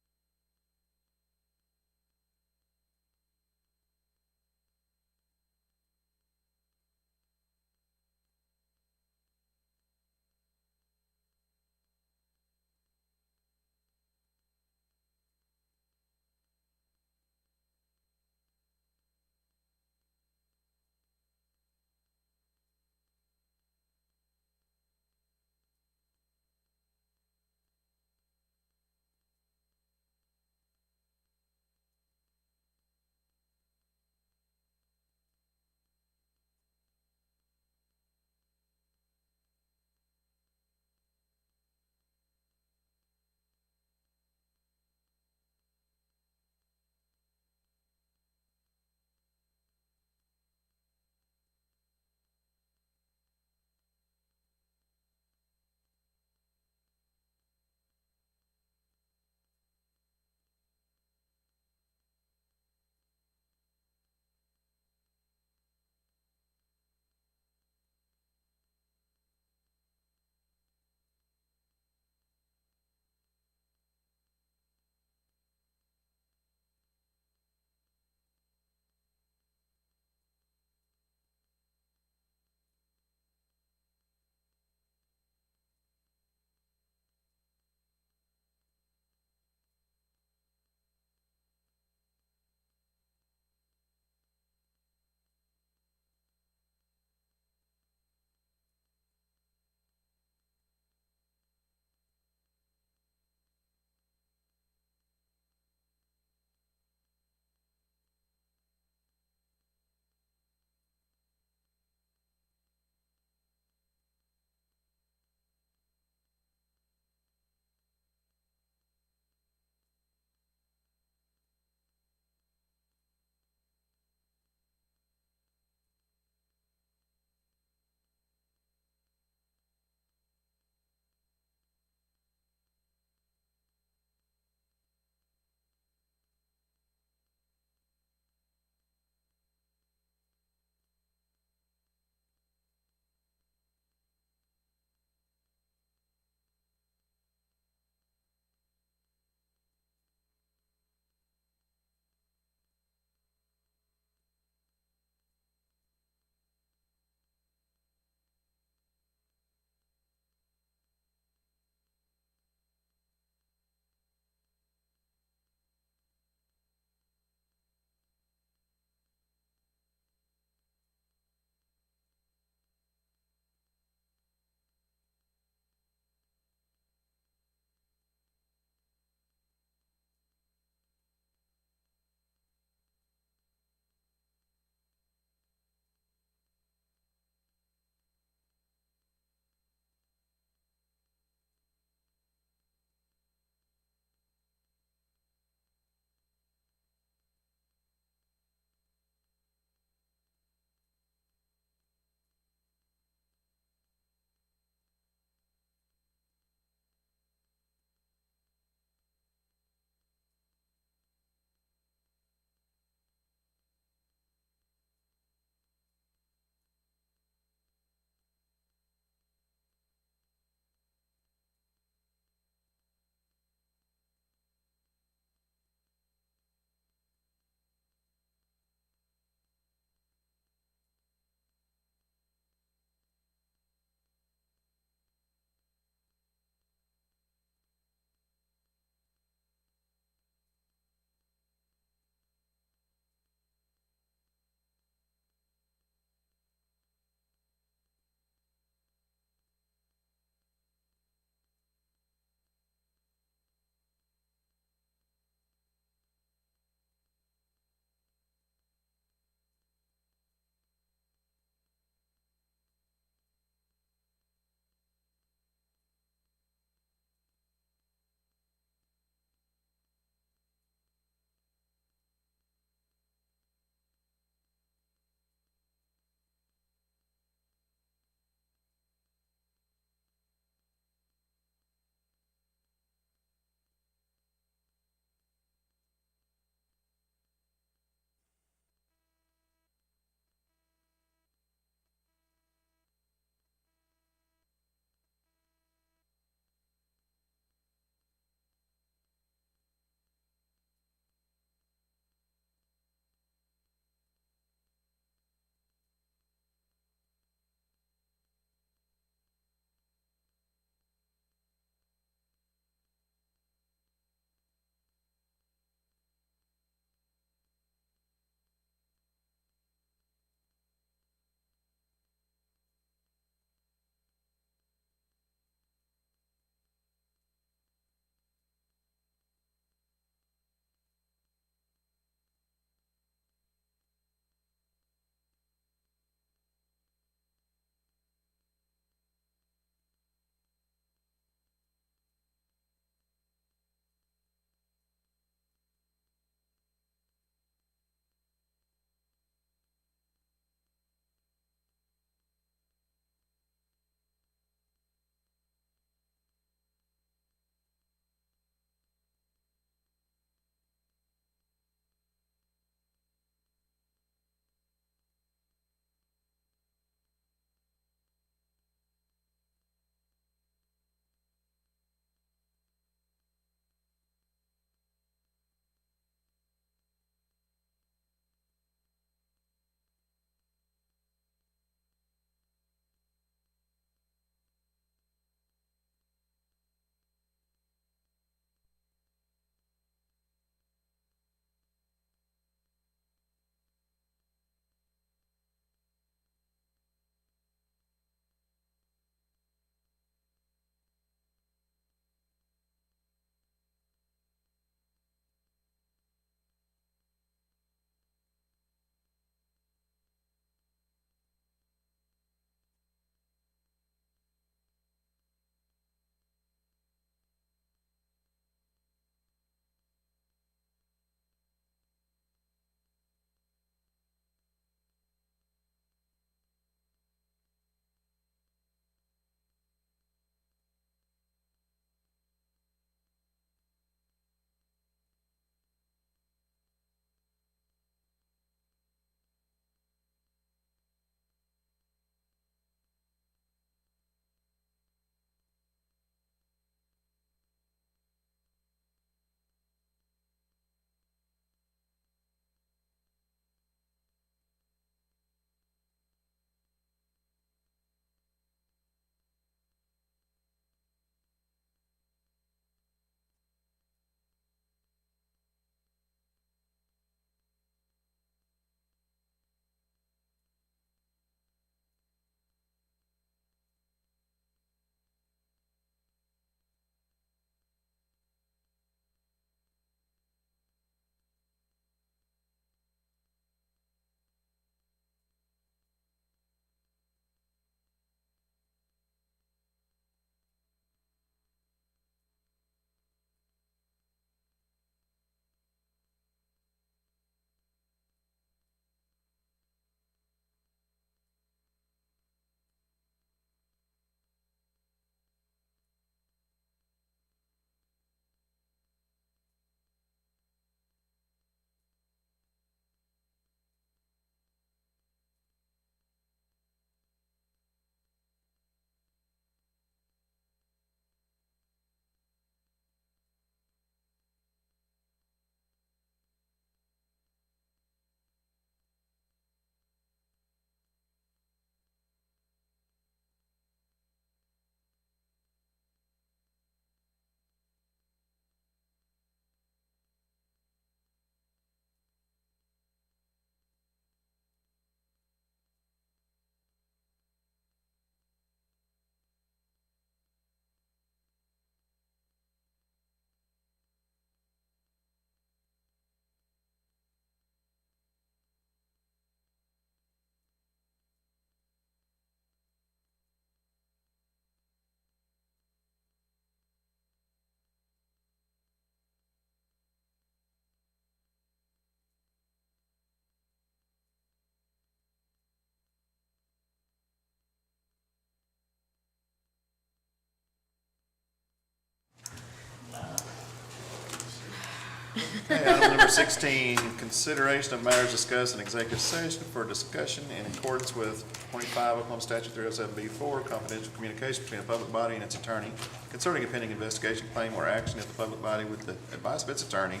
Okay, item number 16, consideration of matters discussed in executive session for discussion in accordance with 25 Oklahoma Statute 307B4, confidential communication between a public body and its attorney concerning a pending investigation, claim, or action if the public body, with the advice of its attorney,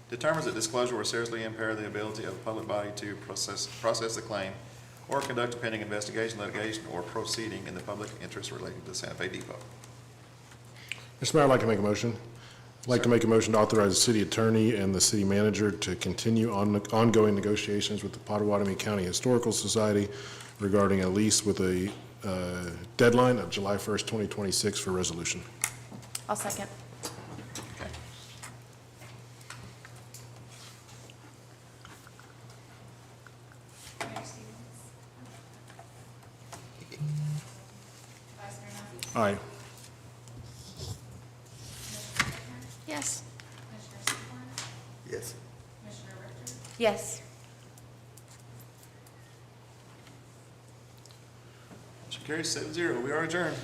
determines that disclosure will seriously impair the ability of the public body to process the claim or conduct a pending investigation, litigation, or proceeding in the public interest relating to the Santa Fe Depot. Mr. Mayor, I'd like to make a motion. I'd like to make a motion to authorize the city attorney and the city manager to continue ongoing negotiations with the Potawatomi County Historical Society regarding a lease with a deadline of July 1st, 2026 for resolution. I'll second. Okay. Aye. Yes. Yes. Yes. Motion carries 7-0. We are adjourned.